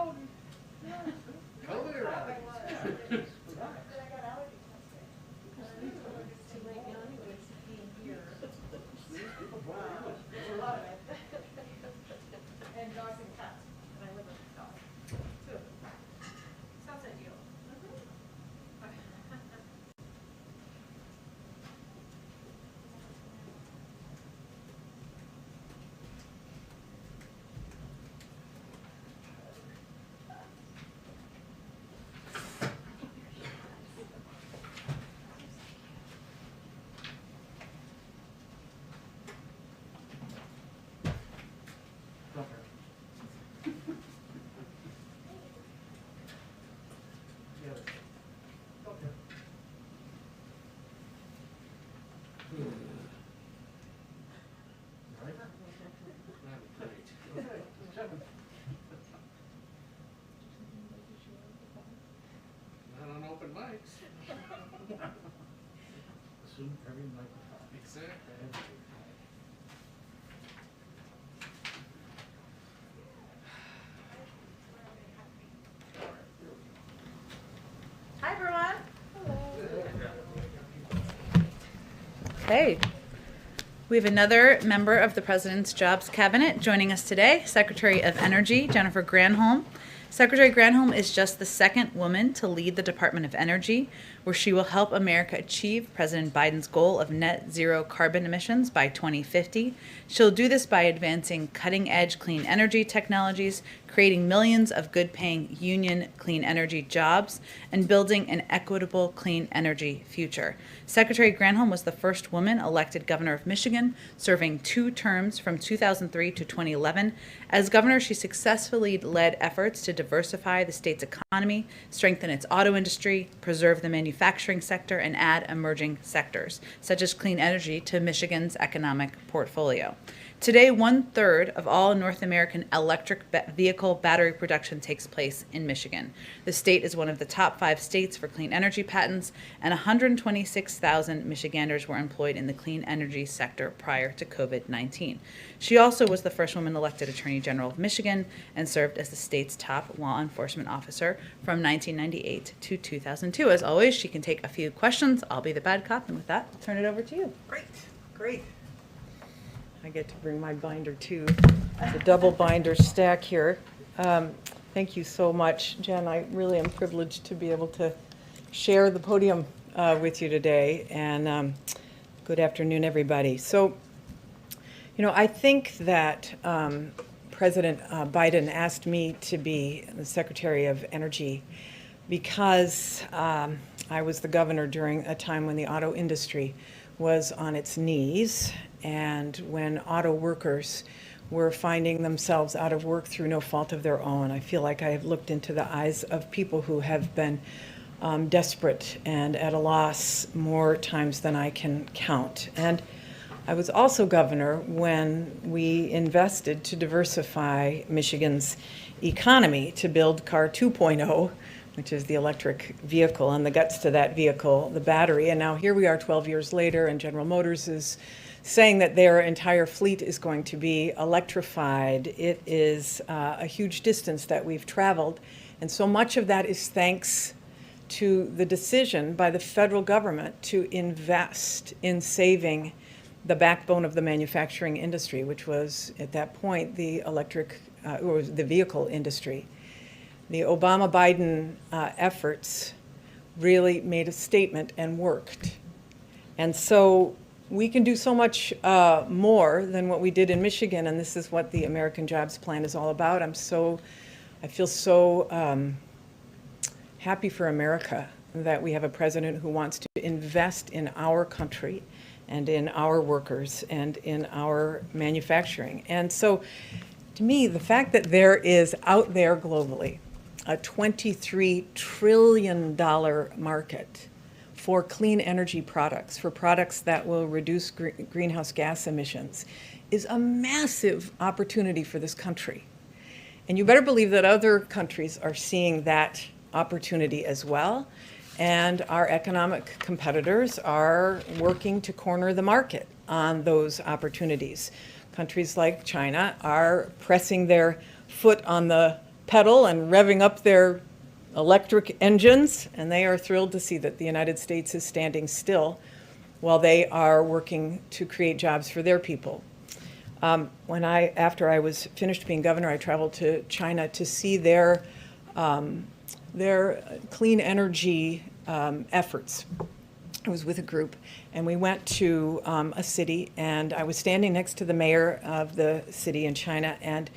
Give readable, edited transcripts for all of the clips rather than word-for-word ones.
COVID or allergies? And dogs and cats, and I live with dogs. Two. Sounds ideal. Not on open mics. Assume every microphone. Exactly. Hi, everyone. Okay. We have another member of the President's Jobs Cabinet joining us today, Secretary of Energy, Jennifer Granholm. Secretary Granholm is just the second woman to lead the Department of Energy, where she will help America achieve President Biden's goal of net zero carbon emissions by 2050. She'll do this by advancing cutting-edge clean energy technologies, creating millions of good-paying union clean energy jobs, and building an equitable clean energy future. Secretary Granholm was the first woman elected governor of Michigan, serving 2 terms from 2003 to 2011. As governor, she successfully led efforts to diversify the state's economy, strengthen its auto industry, preserve the manufacturing sector, and add emerging sectors, such as clean energy, to Michigan's economic portfolio. Today, 1/3 of all North American electric vehicle battery production takes place in Michigan. The state is one of the top 5 states for clean energy patents, and 126,000 Michiganders were employed in the clean energy sector prior to COVID-19. She also was the first woman elected Attorney General of Michigan and served as the state's top law enforcement officer from 1998 to 2002. As always, she can take a few questions. I'll be the bad cop, and with that, I'll turn it over to you. Great. I get to bring my binder too. It's a double binder stack here. Thank you so much, Jen. I really am privileged to be able to share the podium with you today. And good afternoon, everybody. So, I think that President Biden asked me to be the Secretary of Energy because I was the governor during a time when the auto industry was on its knees, and when auto workers were finding themselves out of work through no fault of their own. I feel like I have looked into the eyes of people who have been desperate and at a loss more times than I can count. And I was also governor when we invested to diversify Michigan's economy to build Car 2.0, which is the electric vehicle, and the guts to that vehicle, the battery. And now here we are 12 years later, and General Motors is saying that their entire fleet is going to be electrified. It is a huge distance that we've traveled, and so much of that is thanks to the decision by the federal government to invest in saving the backbone of the manufacturing industry, which was at that point the or the vehicle industry. The Obama-Biden efforts really made a statement and worked. And so we can do so much more than what we did in Michigan, and this is what the American Jobs Plan is all about. I feel so happy for America that we have a president who wants to invest in our country and in our workers and in our manufacturing. And so, to me, the fact that there is out there globally a $23 trillion market for clean energy products, for products that will reduce greenhouse gas emissions, is a massive opportunity for this country. And you better believe that other countries are seeing that opportunity as well. And our economic competitors are working to corner the market on those opportunities. Countries like China are pressing their foot on the pedal and revving up their electric engines, and they are thrilled to see that the United States is standing still while they are working to create jobs for their people. After I was finished being governor, I traveled to China to see their clean energy efforts. I was with a group, and we went to a city, and I was standing next to the mayor of the city in China, and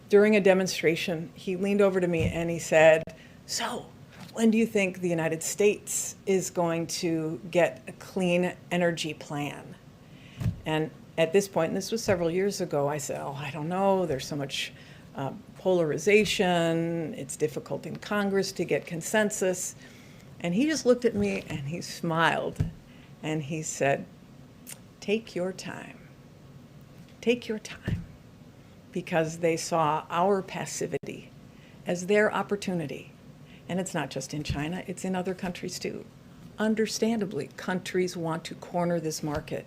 during a demonstration, he leaned over to me and he said, "So, when do you think the United States is going to get a clean energy plan?" And at this point, and this was several years ago, I said, "Oh, I don't know, there's so much polarization, it's difficult in Congress to get consensus." And he just looked at me and he smiled and he said, "Take your time. Take your time." Because they saw our passivity as their opportunity. And it's not just in China, it's in other countries too. Understandably, countries want to corner this market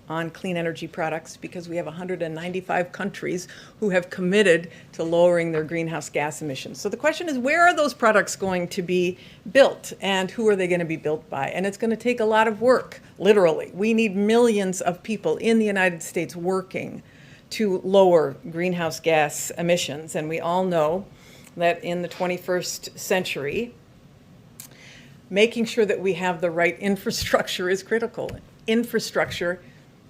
on clean energy products because we have 195 countries who have committed to lowering their greenhouse gas emissions. So the question is, where are those products going to be built and who are they going to be built by? And it's going to take a lot of work, literally. We need millions of people in the United States working to lower greenhouse gas emissions. And we all know that in the 21st century, making sure that we have the right infrastructure is critical. Infrastructure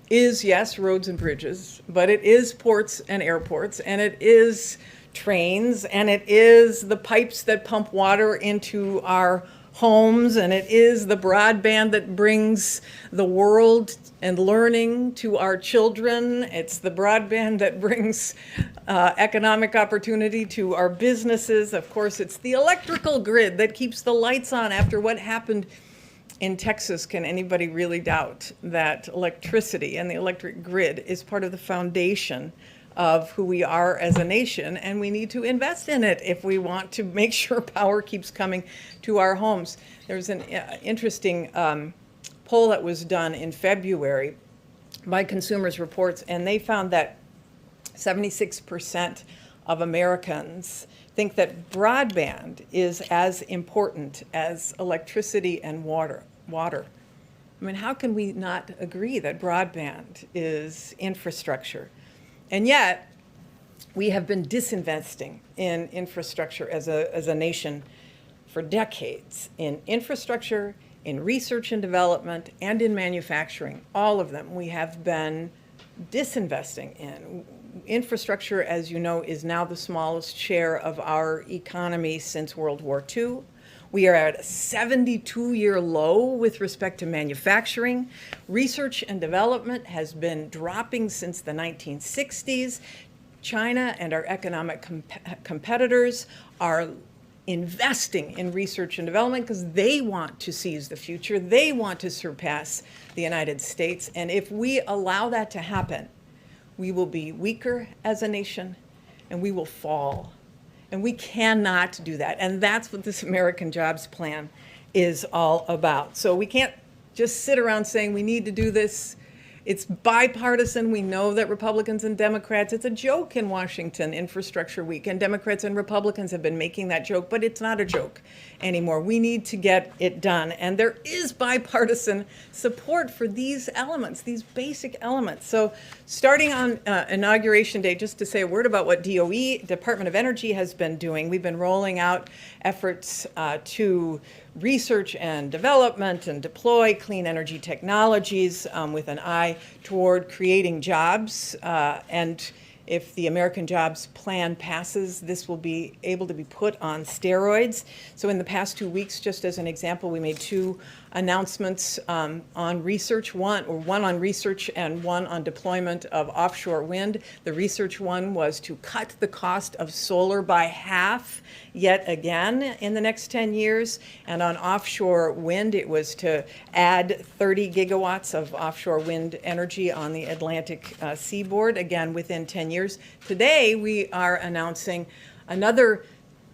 is, yes, roads and bridges, but it is ports and airports, and it is trains, and it is the pipes that pump water into our homes, and it is the broadband that brings the world and learning to our children. It's the broadband that brings economic opportunity to our businesses. Of course, it's the electrical grid that keeps the lights on after what happened in Texas. Can anybody really doubt that electricity and the electric grid is part of the foundation of who we are as a nation, and we need to invest in it if we want to make sure power keeps coming to our homes. There's an interesting poll that was done in February by Consumers Reports, and they found that 76% of Americans think that broadband is as important as electricity and water. I mean, how can we not agree that broadband is infrastructure? And yet, we have been disinvesting in infrastructure as a nation for decades. In infrastructure, in research and development, and in manufacturing, all of them we have been disinvesting in. Infrastructure, as you know, is now the smallest share of our economy since World War II. We are at a 72-year low with respect to manufacturing. Research and development has been dropping since the 1960s. China and our economic competitors are investing in research and development because they want to seize the future. They want to surpass the United States. And if we allow that to happen, we will be weaker as a nation and we will fall. And we cannot do that. And that's what this American Jobs Plan is all about. So we can't just sit around saying we need to do this. It's bipartisan. We know that Republicans and Democrats, it's a joke in Washington, Infrastructure Week, and Democrats and Republicans have been making that joke, but it's not a joke anymore. We need to get it done. And there is bipartisan support for these elements, these basic elements. So starting on Inauguration Day, just to say a word about what DOE, Department of Energy, has been doing, we've been rolling out efforts to research and development and deploy clean energy technologies with an eye toward creating jobs. And if the American Jobs Plan passes, this will be able to be put on steroids. So in the past 2 weeks, just as an example, we made two announcements on research, one on research and one on deployment of offshore wind. The research one was to cut the cost of solar by half yet again in the next 10 years. And on offshore wind, it was to add 30 gigawatts of offshore wind energy on the Atlantic seaboard, again within 10 years. Today, we are announcing another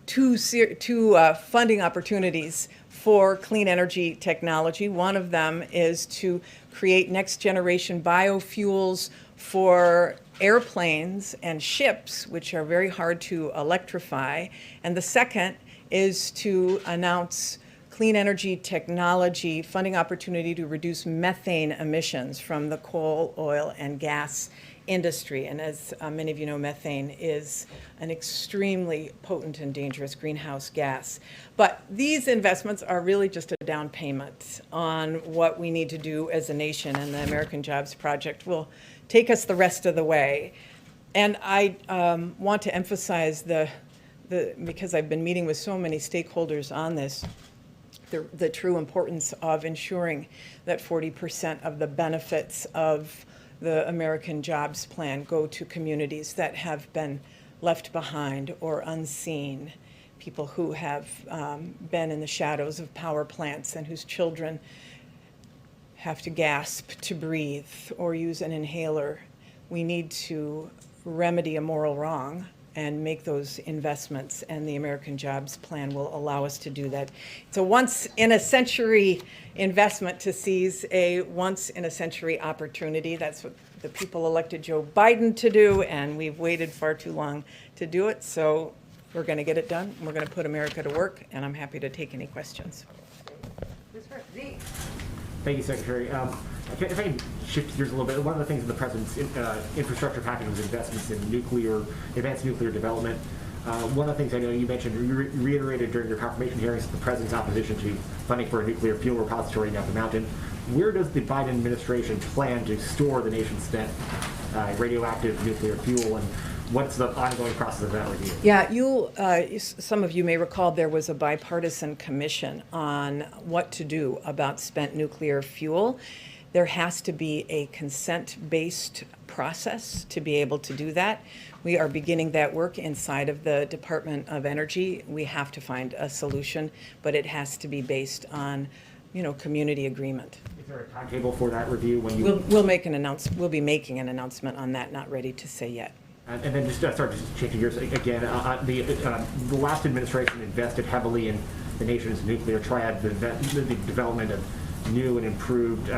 two funding opportunities for clean energy technology. One of them is to create next generation biofuels for airplanes and ships, which are very hard to electrify. And the second is to announce clean energy technology funding opportunity to reduce methane emissions from the coal, oil, and gas industry. And as many of you know, methane is an extremely potent and dangerous greenhouse gas. But these investments are really just a down payment on what we need to do as a nation, and the American Jobs Project will take us the rest of the way. And I want to emphasize because I've been meeting with so many stakeholders on this, the true importance of ensuring that 40% of the benefits of the American Jobs Plan go to communities that have been left behind or unseen, people who have been in the shadows of power plants and whose children have to gasp to breathe or use an inhaler. We need to remedy a moral wrong and make those investments, and the American Jobs Plan will allow us to do that. It's a once-in-a-century investment to seize a once-in-a-century opportunity. That's what the people elected Joe Biden to do, and we've waited far too long to do it, so we're going to get it done. We're going to put America to work, and I'm happy to take any questions. Thank you, Secretary. If I can shift gears a little bit, one of the things in the President's infrastructure package was investments in advanced nuclear development. One of the things I know you mentioned, you reiterated during your confirmation hearings, the President's opposition to funding for a nuclear fuel repository in Apple Mountain. Where does the Biden administration plan to store the nation's spent radioactive nuclear fuel, and what's the ongoing process of that review? Yeah, some of you may recall there was a bipartisan commission on what to do about spent nuclear fuel. There has to be a consent-based process to be able to do that. We are beginning that work inside of the Department of Energy. We have to find a solution, but it has to be based on, community agreement. Is there a timetable for that review? When you We'll make an announcement. We'll be making an announcement on that. Not ready to say yet. And then just changing gears again, the last administration invested heavily in the nation's nuclear triad, the development of new and improved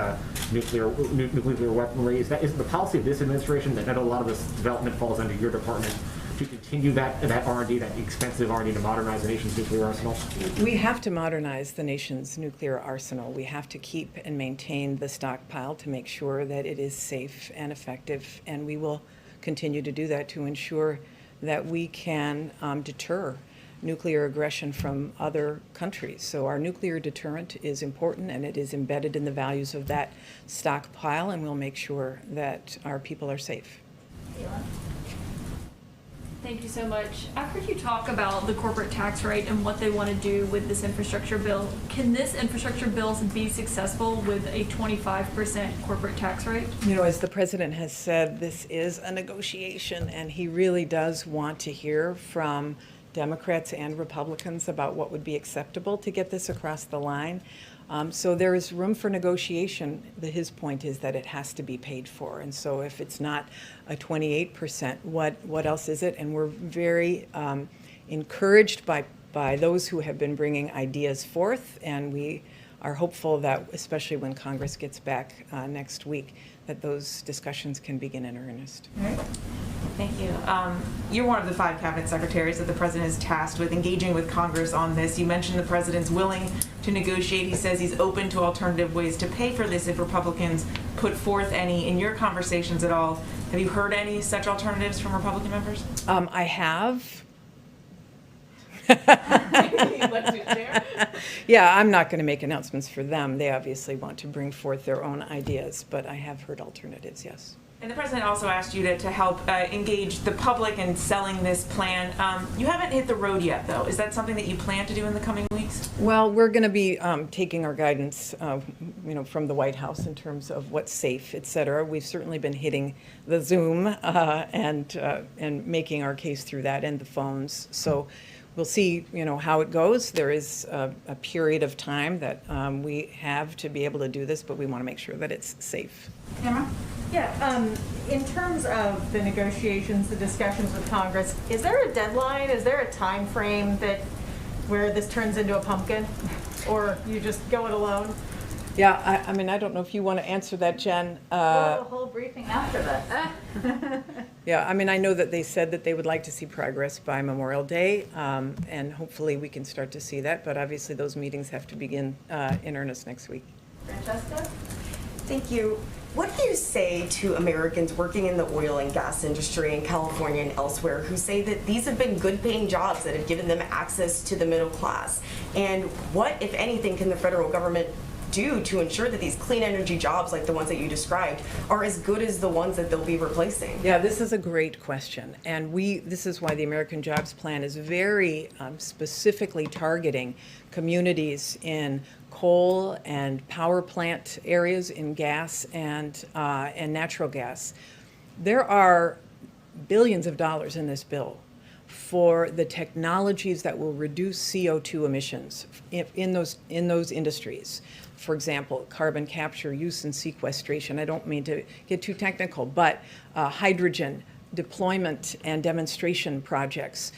nuclear weaponry. Is the policy of this administration that a lot of this development falls under your department to continue that R&D, that expensive R&D to modernize the nation's nuclear arsenal? We have to modernize the nation's nuclear arsenal. We have to keep and maintain the stockpile to make sure that it is safe and effective, and we will continue to do that to ensure that we can deter nuclear aggression from other countries. So our nuclear deterrent is important, and it is embedded in the values of that stockpile, and we'll make sure that our people are safe. Thank you so much. I've heard you talk about the corporate tax rate and what they want to do with this infrastructure bill. Can this infrastructure bill be successful with a 25% corporate tax rate? As the president has said, this is a negotiation, and he really does want to hear from Democrats and Republicans about what would be acceptable to get this across the line. So there is room for negotiation. His point is that it has to be paid for. And so if it's not a 28%, what else is it? And we're very encouraged by those who have been bringing ideas forth, and we are hopeful that, especially when Congress gets back next week, that those discussions can begin in earnest. All right. Thank you. You're one of the 5 cabinet secretaries that the president is tasked with engaging with Congress on this. You mentioned the president's willing to negotiate. He says he's open to alternative ways to pay for this if Republicans put forth any. In your conversations at all, have you heard any such alternatives from Republican members? I have. Yeah, I'm not going to make announcements for them. They obviously want to bring forth their own ideas, but I have heard alternatives, yes. And the president also asked you to help engage the public in selling this plan. You haven't hit the road yet, though. Is that something that you plan to do in the coming weeks? Well, we're going to be taking our guidance, from the White House in terms of what's safe, et cetera. We've certainly been hitting the Zoom and making our case through that and the phones. So we'll see, how it goes. There is a period of time that we have to be able to do this, but we want to make sure that it's safe. Emma? Yeah, in terms of the negotiations, the discussions with Congress, is there a deadline? Is there a time frame where this turns into a pumpkin? Or you just go it alone? Yeah, I mean, I don't know if you want to answer that, Jen. We'll have a whole briefing after this. Yeah, I mean, I know that they said that they would like to see progress by Memorial Day, and hopefully we can start to see that, but obviously those meetings have to begin in earnest next week. Francesca? Thank you. What do you say to Americans working in the oil and gas industry in California and elsewhere who say that these have been good paying jobs that have given them access to the middle class? And what, if anything, can the federal government do to ensure that these clean energy jobs, like the ones that you described, are as good as the ones that they'll be replacing? Yeah, this is a great question. And this is why the American Jobs Plan is very specifically targeting communities in coal and power plant areas, in gas and natural gas. There are billions of dollars in this bill for the technologies that will reduce CO2 emissions in those industries. For example, carbon capture, use and sequestration. I don't mean to get too technical, but hydrogen deployment and demonstration projects.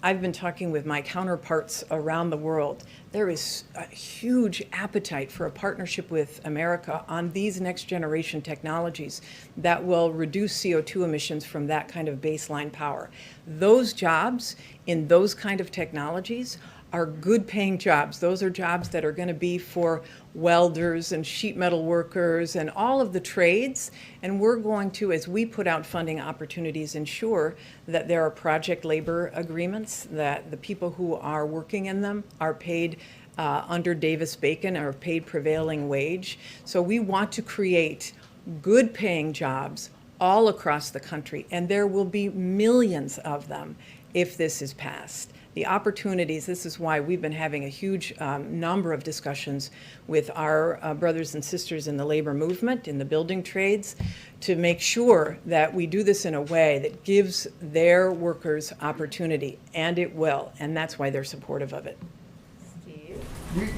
I've been talking with my counterparts around the world. There is a huge appetite for a partnership with America on these next generation technologies that will reduce CO2 emissions from that kind of baseline power. Those jobs in those kind of technologies are good paying jobs. Those are jobs that are going to be for welders and sheet metal workers and all of the trades. And we're going to, as we put out funding opportunities, ensure that there are project labor agreements, that the people who are working in them are paid under Davis-Bacon, or paid prevailing wage. So we want to create good paying jobs all across the country, and there will be millions of them if this is passed. The opportunities, this is why we've been having a huge number of discussions with our brothers and sisters in the labor movement, in the building trades, to make sure that we do this in a way that gives their workers opportunity, and it will, and that's why they're supportive of it. Steve?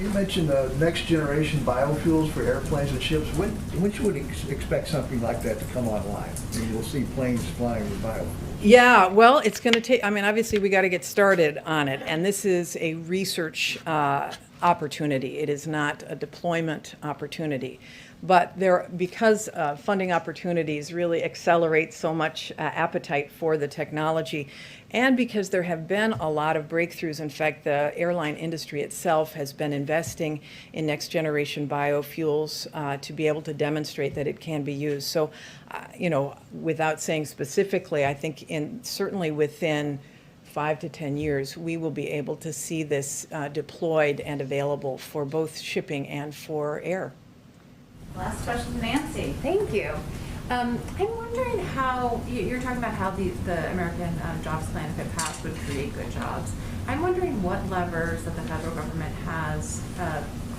You mentioned next generation biofuels for airplanes and ships. When should we expect something like that to come online? I mean, we'll see planes flying with biofuels. Yeah, well, it's going to take, I mean, obviously we got to get started on it, and this is a research opportunity. It is not a deployment opportunity. But because funding opportunities really accelerate so much appetite for the technology, and because there have been a lot of breakthroughs. In fact, the airline industry itself has been investing in next generation biofuels to be able to demonstrate that it can be used. So, without saying specifically, I think certainly within 5 to 10 years, we will be able to see this deployed and available for both shipping and for air. Last question, Nancy. Thank you. I'm wondering how, you're talking about how the American Jobs Plan, if it passed, would create good jobs. I'm wondering what levers that the federal government has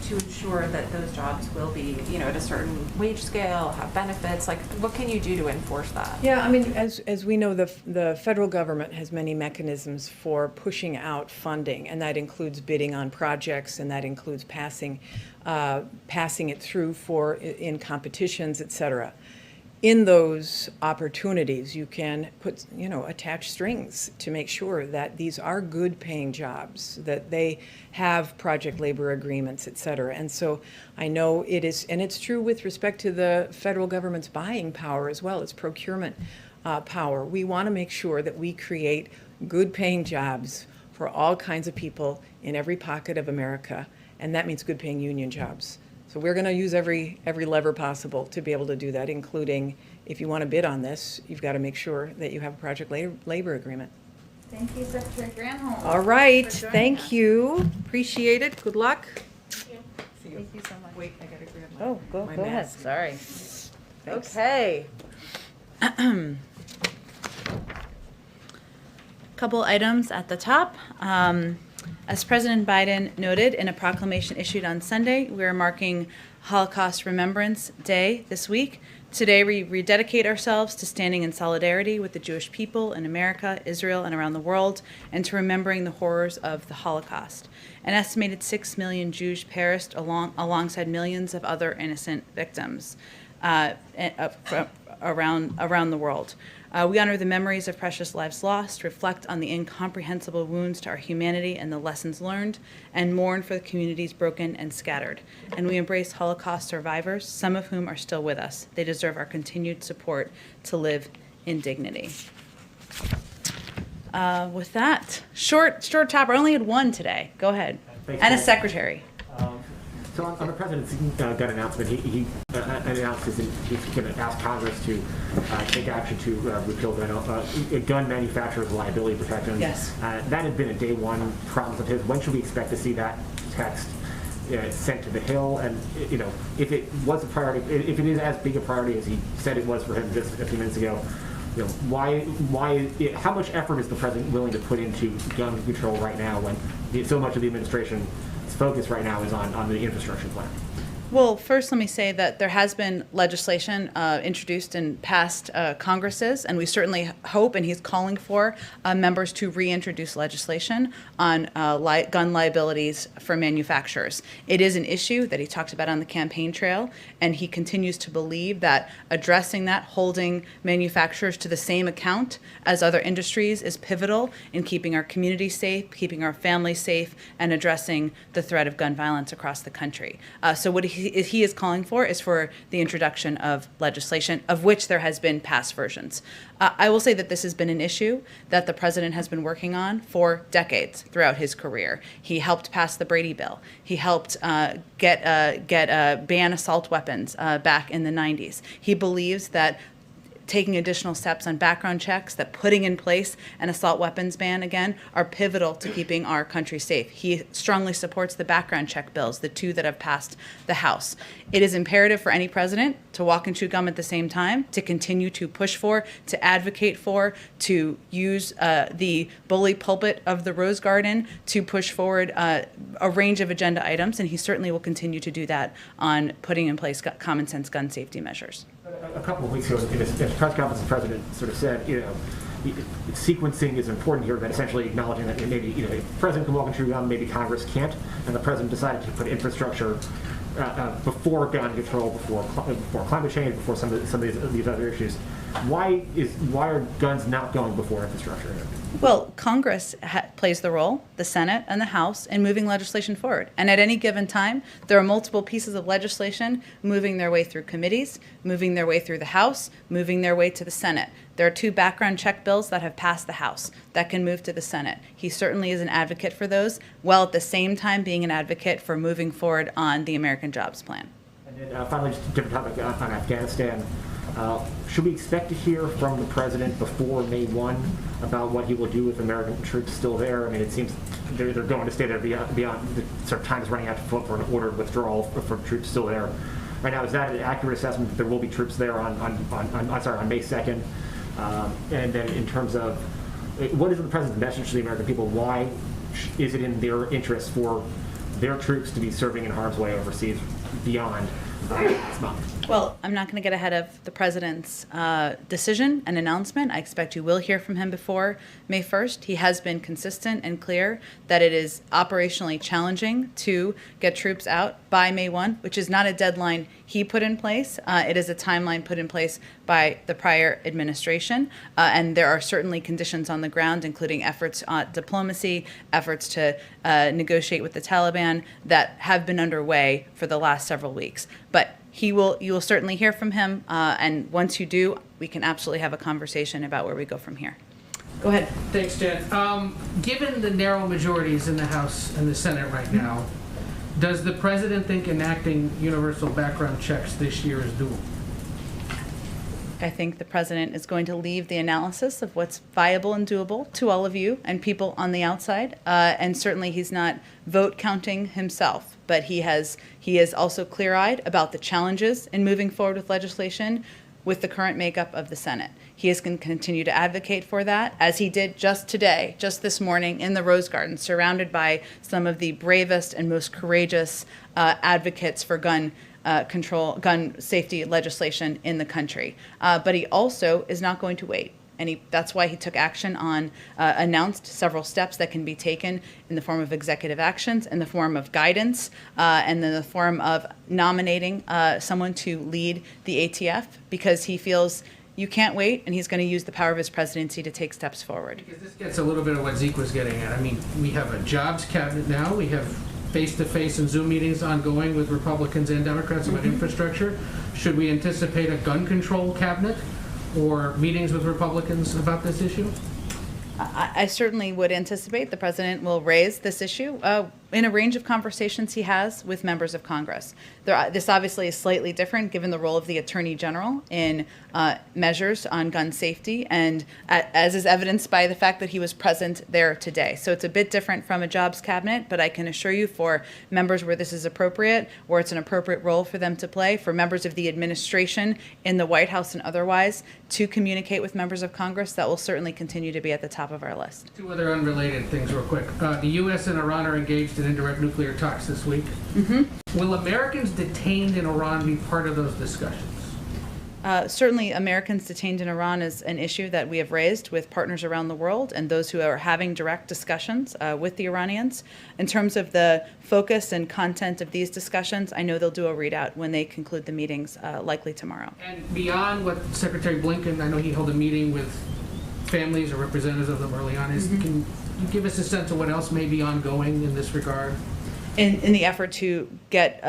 to ensure that those jobs will be, at a certain wage scale, have benefits. Like, what can you do to enforce that? Yeah, I mean, as we know, the federal government has many mechanisms for pushing out funding, and that includes bidding on projects, and that includes passing it through in competitions, et cetera. In those opportunities, you can attach strings to make sure that these are good paying jobs, that they have project labor agreements, et cetera. And so I know it is, and it's true with respect to the federal government's buying power as well as procurement power. We want to make sure that we create good paying jobs for all kinds of people in every pocket of America, and that means good paying union jobs. So we're going to use every lever possible to be able to do that, including if you want to bid on this, you've got to make sure that you have a project labor agreement. Thank you, Secretary Granholm. All right, for joining thank us. you. Appreciate it. Good luck. Thank you so much. Wait, I got to grab Oh, go my ahead. mask. Sorry. Thanks. Okay. Couple items at the top. As President Biden noted in a proclamation issued on Sunday, we are marking Holocaust Remembrance Day this week. Today, we rededicate ourselves to standing in solidarity with the Jewish people in America, Israel, and around the world, and to remembering the horrors of the Holocaust. An estimated 6 million Jews perished alongside millions of other innocent victims around the world. We honor the memories of precious lives lost, reflect on the incomprehensible wounds to our humanity and the lessons learned, and mourn for the communities broken and scattered. And we embrace Holocaust survivors, some of whom are still with us. They deserve our continued support to live in dignity. With that, short topper. I only had one today. Go ahead. Thanks, And a Jen. secretary. So on the president's gun announcement, he announced he's going to ask Congress to take action to repeal gun manufacturers' liability protections. Yes. That had been a day one promise of his. When should we expect to see that text sent to the Hill? And if it was a priority, if it is as big a priority as he said it was for him just a few minutes ago, how much effort is the president willing to put into gun control right now when so much of the administration's focus right now is on the infrastructure plan? Well, first, let me say that there has been legislation introduced in past Congresses, and we certainly hope, and he's calling for members to reintroduce legislation on gun liabilities for manufacturers. It is an issue that he talked about on the campaign trail, and he continues to believe that addressing that, holding manufacturers to the same account as other industries, is pivotal in keeping our community safe, keeping our families safe, and addressing the threat of gun violence across the country. So what he is calling for is for the introduction of legislation, of which there has been past versions. I will say that this has been an issue that the president has been working on for decades throughout his career. He helped pass the Brady Bill. He helped ban assault weapons back in the 90s. He believes that taking additional steps on background checks, that putting in place an assault weapons ban again, are pivotal to keeping our country safe. He strongly supports the background check bills, the two that have passed the House. It is imperative for any president to walk and chew gum at the same time, to continue to push for, to advocate for, to use the bully pulpit of the Rose Garden to push forward a range of agenda items, and he certainly will continue to do that on putting in place common sense gun safety measures. A couple of weeks ago, in his press conference, the president sort of said, sequencing is important here, but essentially acknowledging that maybe, if the president can walk and chew gum, maybe Congress can't, and the president decided to put infrastructure before gun control, before climate change, before some of these other issues. Why are guns not going before infrastructure? Well, Congress plays the role, the Senate and the House, in moving legislation forward. And at any given time, there are multiple pieces of legislation moving their way through committees, moving their way through the House, moving their way to the Senate. There are two background check bills that have passed the House that can move to the Senate. He certainly is an advocate for those, while at the same time being an advocate for moving forward on the American Jobs Plan. And then finally, just a different topic on Afghanistan. Should we expect to hear from the president before May 1 about what he will do with American troops still there? I mean, it seems they're going to stay there beyond the sort of time is running out for an ordered withdrawal for troops still there. Right now, is that an accurate assessment that there will be troops there on May 2nd? And then in terms of what is the president's message to the American people? Why is it in their interest for their troops to be serving in harm's way overseas beyond this month? Well, I'm not going to get ahead of the president's decision and announcement. I expect you will hear from him before May 1st. He has been consistent and clear that it is operationally challenging to get troops out by May 1, which is not a deadline he put in place. It is a timeline put in place by the prior administration. And there are certainly conditions on the ground, including efforts at diplomacy, efforts to negotiate with the Taliban, that have been underway for the last several weeks. But you will certainly hear from him, and once you do, we can absolutely have a conversation about where we go from here. Go ahead. Thanks, Jen. Given the narrow majorities in the House and the Senate right now, does the president think enacting universal background checks this year is doable? I think the president is going to leave the analysis of what's viable and doable to all of you and people on the outside. And certainly he's not vote counting himself, but he is also clear-eyed about the challenges in moving forward with legislation with the current makeup of the Senate. He is going to continue to advocate for that, as he did just today, just this morning in the Rose Garden, surrounded by some of the bravest and most courageous advocates for gun safety legislation in the country. But he also is not going to wait. And that's why he took action on, announced several steps that can be taken in the form of executive actions, in the form of guidance, and in the form of nominating someone to lead the ATF, because he feels you can't wait, and he's going to use the power of his presidency to take steps forward. Because this gets a little bit of what Zeke was getting at. I mean, we have a jobs cabinet now. We have face-to-face and Zoom meetings ongoing with Republicans and Democrats about infrastructure. Should we anticipate a gun control cabinet or meetings with Republicans about this issue? I certainly would anticipate the president will raise this issue in a range of conversations he has with members of Congress. This obviously is slightly different given the role of the Attorney General in measures on gun safety, and as is evidenced by the fact that he was present there today. So it's a bit different from a jobs cabinet, but I can assure you for members where this is appropriate, where it's an appropriate role for them to play, for members of the administration in the White House and otherwise to communicate with members of Congress, that will certainly continue to be at the top of our list. Two other unrelated things real quick. The U.S. and Iran are engaged in indirect nuclear talks this week. Will Americans detained in Iran be part of those discussions? Certainly, Americans detained in Iran is an issue that we have raised with partners around the world and those who are having direct discussions with the Iranians. In terms of the focus and content of these discussions, I know they'll do a readout when they conclude the meetings, likely tomorrow. And beyond what Secretary Blinken, I know he held a meeting with families or representatives of them early on. Can you give us a sense of what else may be ongoing in this regard? In the effort to get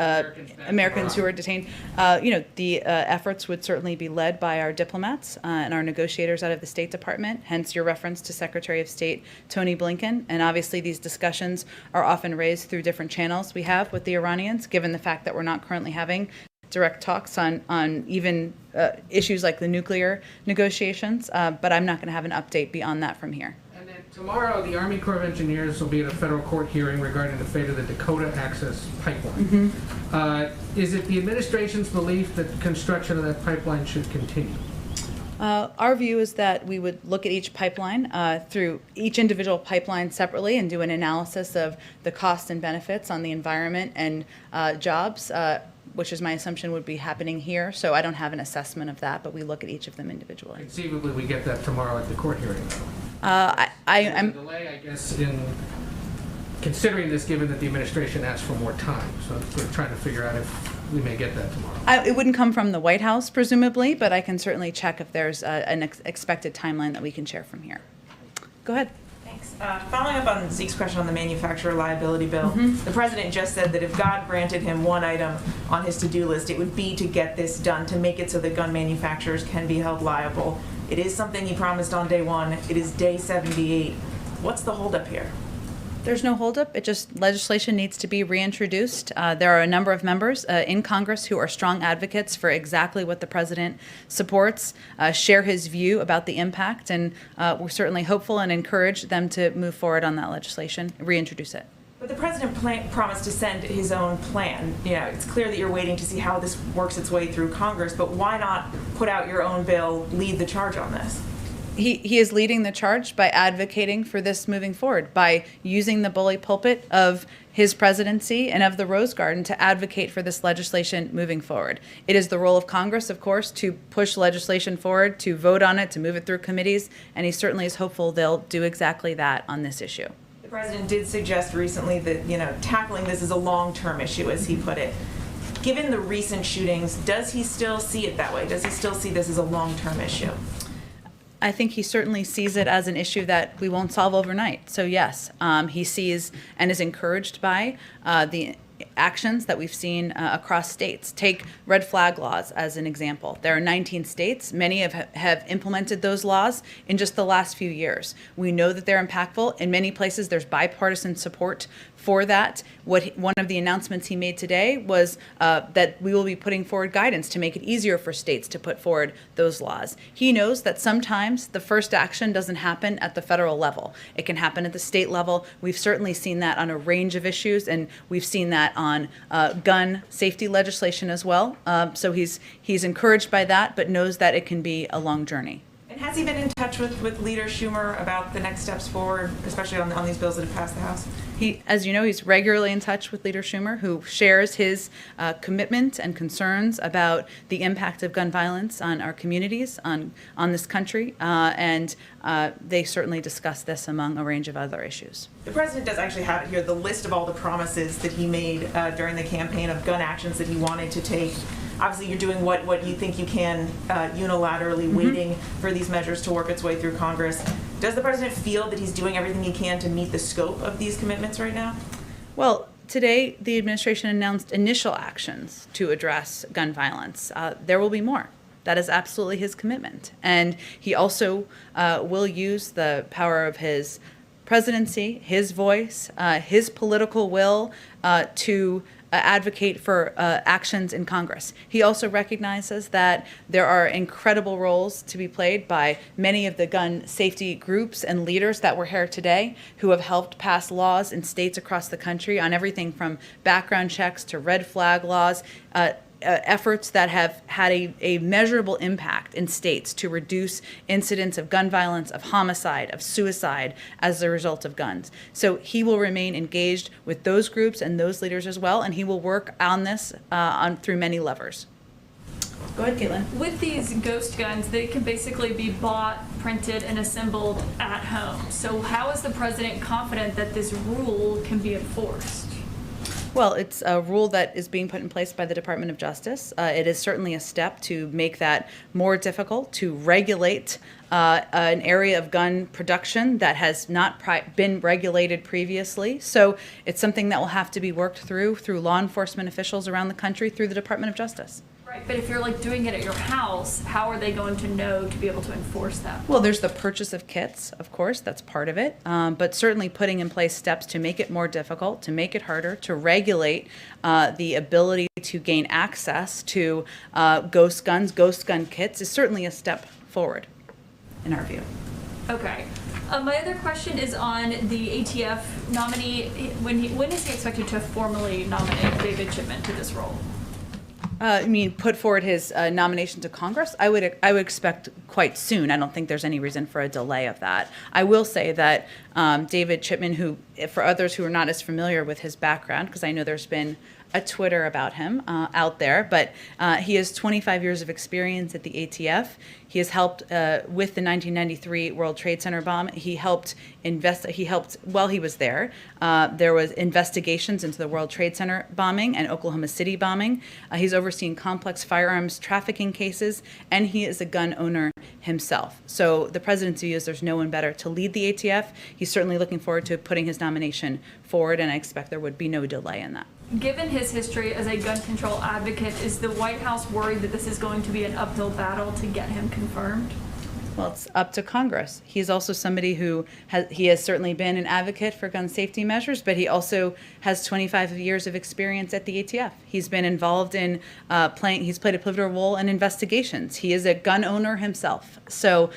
Americans who are detained, the efforts would certainly be led by our diplomats and our negotiators out of the State Department, hence your reference to Secretary of State Tony Blinken. And obviously these discussions are often raised through different channels we have with the Iranians, given the fact that we're not currently having direct talks on even issues like the nuclear negotiations, but I'm not going to have an update beyond that from here. And then tomorrow, the Army Corps of Engineers will be at a federal court hearing regarding the fate of the Dakota Access Pipeline. Is it the administration's belief that construction of that pipeline should continue? Our view is that we would look at each pipeline through each individual pipeline separately and do an analysis of the costs and benefits on the environment and jobs, which is my assumption would be happening here. So I don't have an assessment of that, but we look at each of them individually. Conceivably, we get that tomorrow at the court hearing, though. I'm delay, I guess, in considering this, given that the administration asked for more time. So we're trying to figure out if we may get that tomorrow. It wouldn't come from the White House, presumably, but I can certainly check if there's an expected timeline that we can share from here. Go ahead. Thanks. Following up on Zeke's question on the manufacturer liability bill, the president just said that if God granted him one item on his to-do list, it would be to get this done, to make it so that gun manufacturers can be held liable. It is something he promised on day one. It is day 78. What's the holdup here? There's no holdup. It just legislation needs to be reintroduced. There are a number of members in Congress who are strong advocates for exactly what the president supports, share his view about the impact, and we're certainly hopeful and encourage them to move forward on that legislation, reintroduce it. But the president promised to send his own plan. It's clear that you're waiting to see how this works its way through Congress, but why not put out your own bill, lead the charge on this? He is leading the charge by advocating for this moving forward, by using the bully pulpit of his presidency and of the Rose Garden to advocate for this legislation moving forward. It is the role of Congress, of course, to push legislation forward, to vote on it, to move it through committees, and he certainly is hopeful they'll do exactly that on this issue. The president did suggest recently that, tackling this is a long-term issue, as he put it. Given the recent shootings, does he still see it that way? Does he still see this as a long-term issue? I think he certainly sees it as an issue that we won't solve overnight. So yes, he sees and is encouraged by the actions that we've seen across states. Take red flag laws as an example. There are 19 states. Many have implemented those laws in just the last few years. We know that they're impactful. In many places, there's bipartisan support for that. One of the announcements he made today was that we will be putting forward guidance to make it easier for states to put forward those laws. He knows that sometimes the first action doesn't happen at the federal level. It can happen at the state level. We've certainly seen that on a range of issues, and we've seen that on gun safety legislation as well. So he's encouraged by that, but knows that it can be a long journey. And has he been in touch with Leader Schumer about the next steps forward, especially on these bills that have passed the House? He, as you know, he's regularly in touch with Leader Schumer, who shares his commitment and concerns about the impact of gun violence on our communities, on this country, and they certainly discuss this among a range of other issues. The president does actually have it here, the list of all the promises that he made during the campaign of gun actions that he wanted to take. Obviously, you're doing what you think you can unilaterally, waiting for these measures to work its way through Congress. Does the president feel that he's doing everything he can to meet the scope of these commitments right now? Well, today the administration announced initial actions to address gun violence. There will be more. That is absolutely his commitment. And he also will use the power of his presidency, his voice, his political will to advocate for actions in Congress. He also recognizes that there are incredible roles to be played by many of the gun safety groups and leaders that were here today who have helped pass laws in states across the country on everything from background checks to red flag laws, efforts that have had a measurable impact in states to reduce incidents of gun violence, of homicide, of suicide as a result of guns. So he will remain engaged with those groups and those leaders as well, and he will work on this through many levers. Go ahead, Caitlin. With these ghost guns, they can basically be bought, printed, and assembled at home. So how is the president confident that this rule can be enforced? Well, it's a rule that is being put in place by the Department of Justice. It is certainly a step to make that more difficult, to regulate an area of gun production that has not been regulated previously. So it's something that will have to be worked through law enforcement officials around the country, through the Department of Justice. Right, but if you're like doing it at your house, how are they going to know to be able to enforce that? Well, there's the purchase of kits, of course, that's part of it. But certainly putting in place steps to make it more difficult, to make it harder, to regulate the ability to gain access to ghost gun kits is certainly a step forward, in our view. Okay. My other question is on the ATF nominee. When is he expected to formally nominate David Chipman to this role? I mean, put forward his nomination to Congress? I would expect quite soon. I don't think there's any reason for a delay of that. I will say that David Chipman, who, for others who are not as familiar with his background, because I know there's been a Twitter about him out there, but he has 25 years of experience at the ATF. He has helped with the 1993 World Trade Center bomb. He helped while he was there. There was investigations into the World Trade Center bombing and Oklahoma City bombing. He's overseen complex firearms trafficking cases, and he is a gun owner himself. So the president's view is there's no one better to lead the ATF. He's certainly looking forward to putting his nomination forward, and I expect there would be no delay in that. Given his history as a gun control advocate, is the White House worried that this is going to be an uphill battle to get him confirmed? Well, it's up to Congress. He's also somebody who has certainly been an advocate for gun safety measures, but he also has 25 years of experience at the ATF. He's been involved in he's played a pivotal role in investigations. He is a gun owner himself. So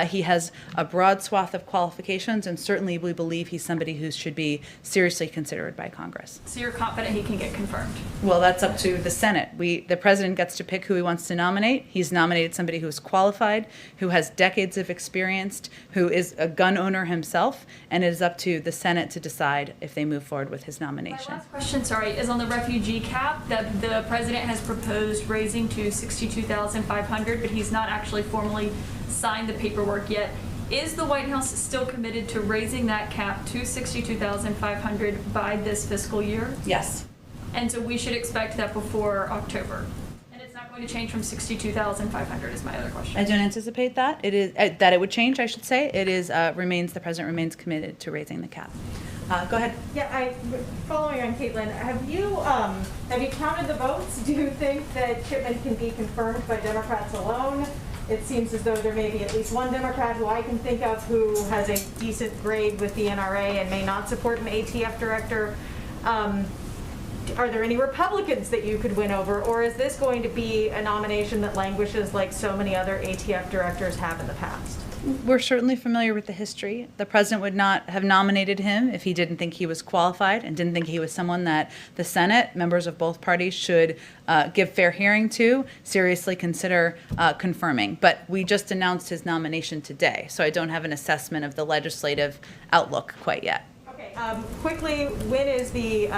he has a broad swath of qualifications, and certainly we believe he's somebody who should be seriously considered by Congress. So you're confident he can get confirmed? Well, that's up to the Senate. The president gets to pick who he wants to nominate. He's nominated somebody who is qualified, who has decades of experience, who is a gun owner himself, and it is up to the Senate to decide if they move forward with his nomination. My last question, is on the refugee cap that the president has proposed raising to $62,500, but he's not actually formally signed the paperwork yet. Is the White House still committed to raising that cap to $62,500 by this fiscal year? Yes. And so we should expect that before October. Going to change from $62,500 is my other question. I don't anticipate that. It is that it would change, I should say. It is the president remains committed to raising the cap. Go ahead. Yeah, following on Caitlin, have you counted the votes? Do you think that Chipman can be confirmed by Democrats alone? It seems as though there may be at least one Democrat who I can think of who has a decent grade with the NRA and may not support an ATF director. Are there any Republicans that you could win over, or is this going to be a nomination that languishes like so many other ATF directors have in the past? We're certainly familiar with the history. The president would not have nominated him if he didn't think he was qualified and didn't think he was someone that the Senate, members of both parties, should give fair hearing to, seriously consider confirming. But we just announced his nomination today, so I don't have an assessment of the legislative outlook quite yet. Okay, quickly, when is the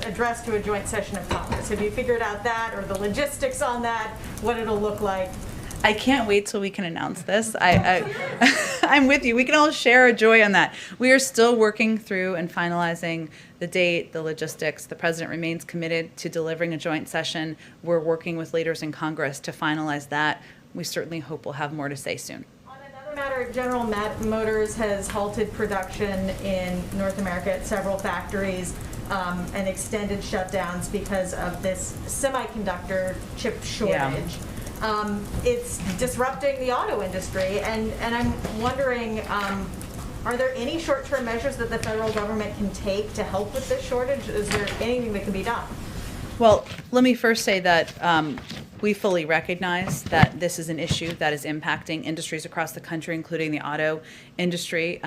address to a joint session of Congress? Have you figured out that, or the logistics on that, what it'll look like? I can't wait till we can announce this. I'm with you. We can all share a joy on that. We are still working through and finalizing the date, the logistics. The president remains committed to delivering a joint session. We're working with leaders in Congress to finalize that. We certainly hope we'll have more to say soon. On another matter, General Motors has halted production in North America at several factories and extended shutdowns because of this semiconductor chip shortage. It's disrupting the auto industry, and I'm wondering, are there any short-term measures that the federal government can take to help with this shortage? Is there anything that can be done? Well, let me first say that we fully recognize that this is an issue that is impacting industries across the country, including the auto industry.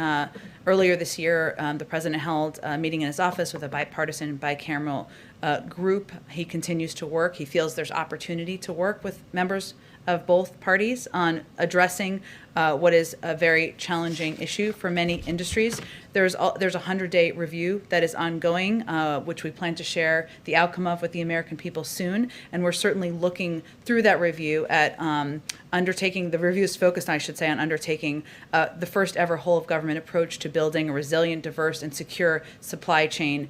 Earlier this year, the president held a meeting in his office with a bipartisan, bicameral group. He continues to work. He feels there's opportunity to work with members of both parties on addressing what is a very challenging issue for many industries. There's a 100-day review that is ongoing, which we plan to share the outcome of with the American people soon. And we're certainly looking through that review at undertaking, the review is focused, I should say, on undertaking the first ever whole of government approach to building a resilient, diverse, and secure supply chain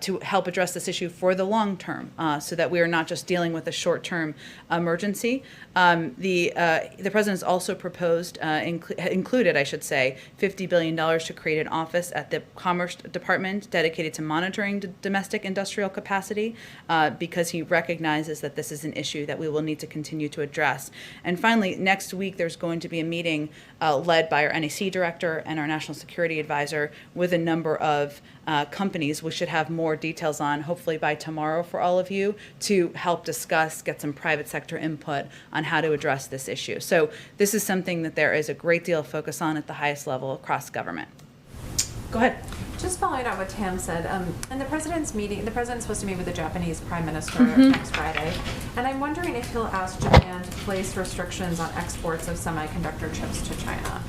to help address this issue for the long term, so that we are not just dealing with a short-term emergency. The president has also proposed, included, I should say, $50 billion to create an office at the Commerce Department dedicated to monitoring domestic industrial capacity, because he recognizes that this is an issue that we will need to continue to address. And finally, next week there's going to be a meeting led by our NEC director and our national security advisor with a number of companies we should have more details on, hopefully by tomorrow for all of you, to help discuss, get some private sector input on how to address this issue. So this is something that there is a great deal of focus on at the highest level across government. Go ahead. Just following up what Tam said, in the president's meeting, the president's supposed to meet with the Japanese prime minister next Friday, and I'm wondering if he'll ask Japan to place restrictions on exports of semiconductor chips to China.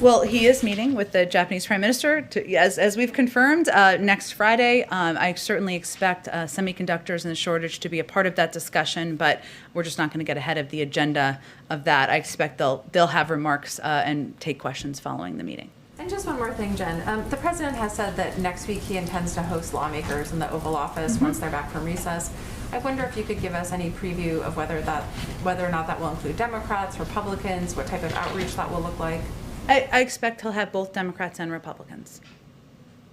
Well, he is meeting with the Japanese Prime Minister, as we've confirmed, next Friday. I certainly expect semiconductors and the shortage to be a part of that discussion, but we're just not going to get ahead of the agenda of that. I expect they'll have remarks and take questions following the meeting. And just one more thing, Jen. The president has said that next week he intends to host lawmakers in the Oval Office once they're back from recess. I wonder if you could give us any preview of whether or not that will include Democrats, Republicans, what type of outreach that will look like. I expect he'll have both Democrats and Republicans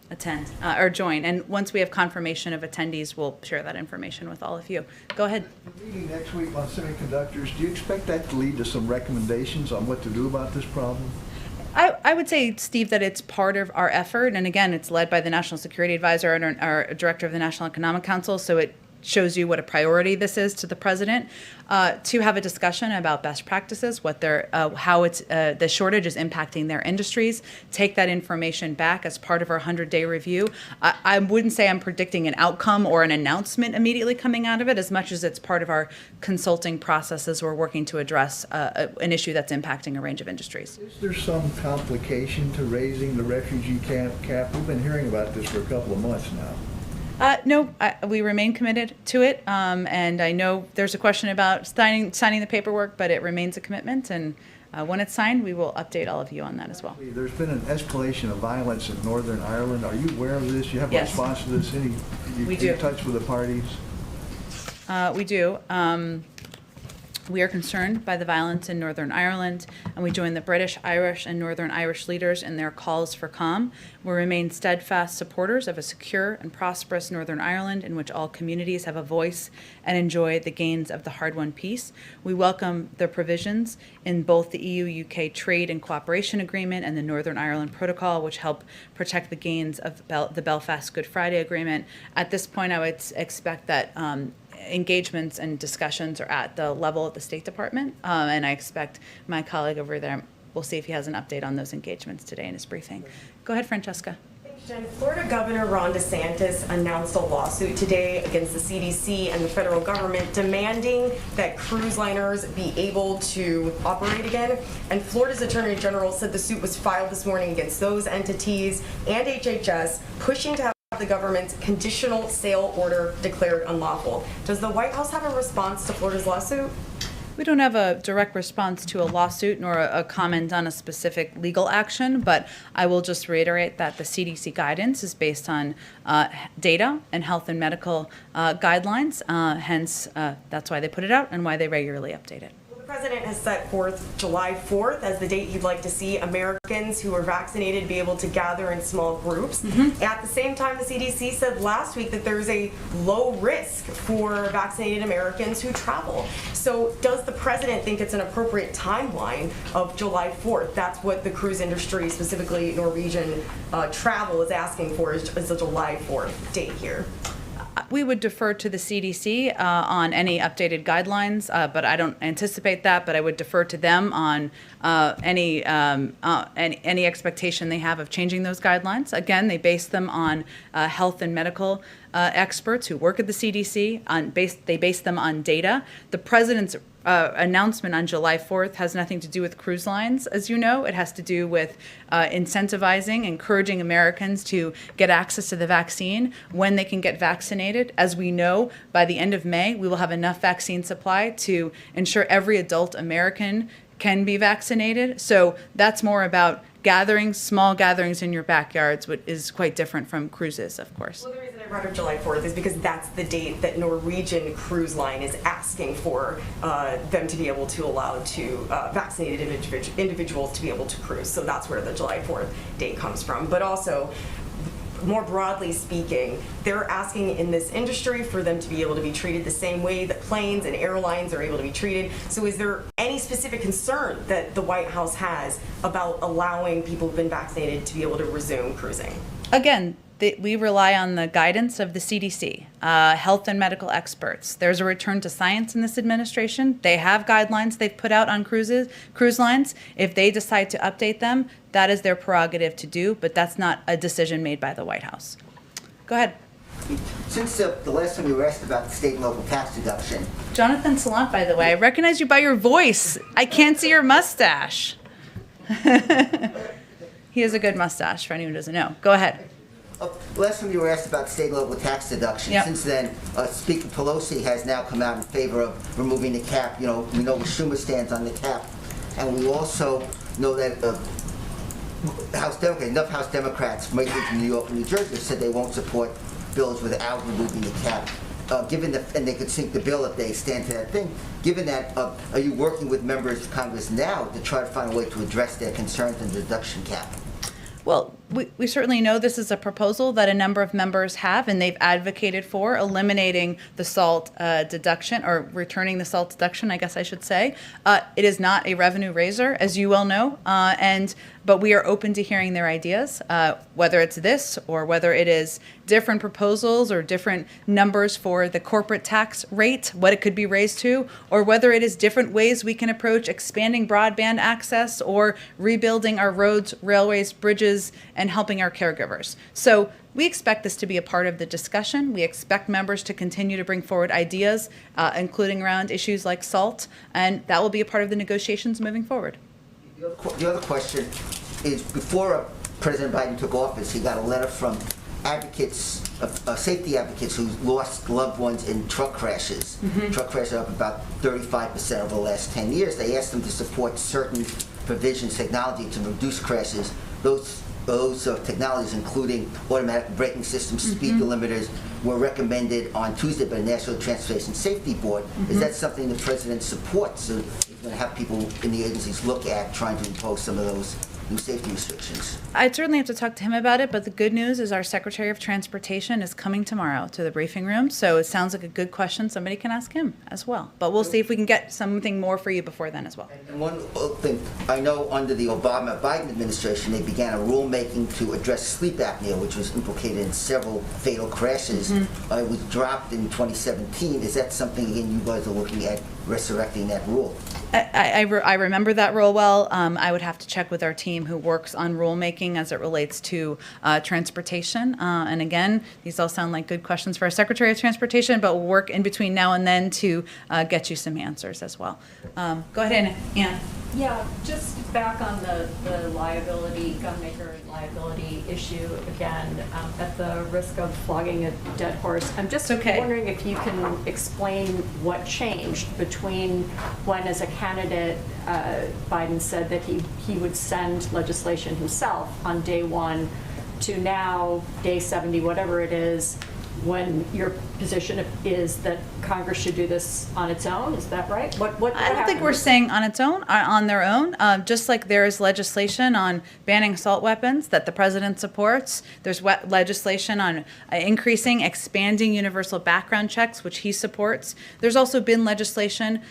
attend or join. And once we have confirmation of attendees, we'll share that information with all of you. Go ahead. The meeting next week on semiconductors, do you expect that to lead to some recommendations on what to do about this problem? I would say, Steve, that it's part of our effort. And again, it's led by the National Security Advisor and our director of the National Economic Council. So it shows you what a priority this is to the president, to have a discussion about best practices, what how the shortage is impacting their industries, take that information back as part of our 100-day review. I wouldn't say I'm predicting an outcome or an announcement immediately coming out of it, as much as it's part of our consulting processes. We're working to address an issue that's impacting a range of industries. Is there some complication to raising the refugee cap? We've been hearing about this for a couple of months now. No, we remain committed to it, and I know there's a question about signing the paperwork, but it remains a commitment, and when it's signed, we will update all of you on that as well. There's been an escalation of violence in Northern Ireland. Are you aware of this? You have a response to this? We do. In touch with the parties? We do. We are concerned by the violence in Northern Ireland, and we join the British, Irish, and Northern Irish leaders in their calls for calm. We remain steadfast supporters of a secure and prosperous Northern Ireland in which all communities have a voice and enjoy the gains of the hard-won peace. We welcome the provisions in both the EU-UK Trade and Cooperation Agreement and the Northern Ireland Protocol, which help protect the gains of the Belfast Good Friday Agreement. At this point, I would expect that engagements and discussions are at the level of the State Department, and I expect my colleague over there, we'll see if he has an update on those engagements today in his briefing. Go ahead, Francesca. Thank Florida Governor Ron DeSantis announced a lawsuit today against the CDC and the federal government demanding that cruise liners be able to operate again. And Florida's Attorney General said the suit was filed this morning against those entities and HHS, pushing to have the government's conditional sale order declared unlawful. Does the White House have a response to Florida's lawsuit? We don't have a direct response to a lawsuit nor a comment on a specific legal action, but I will just reiterate that the CDC guidance is based on data and health and medical guidelines. Hence, that's why they put it out and why they regularly update it. The President has set forth July 4th as the date he'd like to see Americans who are vaccinated be able to gather in small groups. At the same time, the CDC said last week that there's a low risk for vaccinated Americans who travel. So does the President think it's an appropriate timeline of July 4th? That's what the cruise industry, specifically Norwegian travel, is asking for, is the July 4th date here. We would defer to the CDC on any updated guidelines, but I don't anticipate that. But I would defer to them on any expectation they have of changing those guidelines. Again, they base them on health and medical experts who work at the CDC. They base them on data. The President's announcement on July 4th has nothing to do with cruise lines, as you know. It has to do with incentivizing, encouraging Americans to get access to the vaccine when they can get vaccinated. As we know, by the end of May, we will have enough vaccine supply to ensure every adult American can be vaccinated. So that's more about gatherings, small gatherings in your backyards, which is quite different from cruises, of course. Well, the reason I brought up July 4th is because that's the date that Norwegian Cruise Line is asking for them to be able to allow to vaccinated individuals to be able to cruise. So that's where the July 4th date comes from. But also, more broadly speaking, they're asking in this industry for them to be able to be treated the same way that planes and airlines are able to be treated. So is there any specific concern that the White House has about allowing people who've been vaccinated to be able to resume cruising? Again, we rely on the guidance of the CDC, health and medical experts. There's a return to science in this administration. They have guidelines they've put out on cruise lines. If they decide to update them, that is their prerogative to do, but that's not a decision made by the White House. Go ahead. Since the last time you were asked about the state and local tax deduction. Jonathan Salant, by the way, I recognize you by your voice. I can't see your mustache. He has a good mustache, for anyone who doesn't know. Go ahead. Last time you were asked about state and local tax deduction. Yep. Since then, Speaker Pelosi has now come out in favor of removing the cap. You know, we know where Schumer stands on the cap. And we also know that enough House Democrats from New York and New Jersey have said they won't support bills without removing the cap. And they could sink the bill if they stand to that thing. Given that, are you working with members of Congress now to try to find a way to address their concerns on the deduction cap? Well, we certainly know this is a proposal that a number of members have, and they've advocated for eliminating the SALT deduction, or returning the SALT deduction, I guess I should say. It is not a revenue raiser, as you well know, but we are open to hearing their ideas, whether it's this or whether it is different proposals or different numbers for the corporate tax rate, what it could be raised to, or whether it is different ways we can approach expanding broadband access or rebuilding our roads, railways, bridges, and helping our caregivers. So we expect this to be a part of the discussion. We expect members to continue to bring forward ideas, including around issues like SALT, and that will be a part of the negotiations moving forward. The other question is, before President Biden took office, he got a letter from advocates, safety advocates who lost loved ones in truck crashes. Truck crashes are up about 35% over the last 10 years. They asked them to support certain provisions, technology to reduce crashes. Those technologies, including automatic braking systems, speed delimiters, were recommended on Tuesday by the National Transportation Safety Board. Is that something the President supports? So he's going to have people in the agencies look at trying to impose some of those new safety restrictions? I'd certainly have to talk to him about it, but the good news is our Secretary of Transportation is coming tomorrow to the briefing room, so it sounds like a good question. Somebody can ask him as well. But we'll see if we can get something more for you before then as well. And one thing, I know under the Obama-Biden administration, they began a rulemaking to address sleep apnea, which was implicated in several fatal crashes. It was dropped in 2017. Is that something, again, you guys are looking at resurrecting that rule. I remember that rule well. I would have to check with our team who works on rulemaking as it relates to transportation. And again, these all sound like good questions for our Secretary of Transportation, but we'll work in between now and then to get you some answers as well. Go ahead, Ann. Yeah, just back on the liability, gunmaker liability issue again, at the risk of flogging a dead horse. I'm just wondering if you can explain what changed between when, as a candidate, Biden said that he would send legislation himself on day 1 to now, day 70, whatever it is, when your position is that Congress should do this on its own. Is that right? What I don't think we're saying on its own, on their own. Just like there is legislation on banning assault weapons that the president supports. There's legislation on expanding universal background checks, which he supports. There's also been legislation,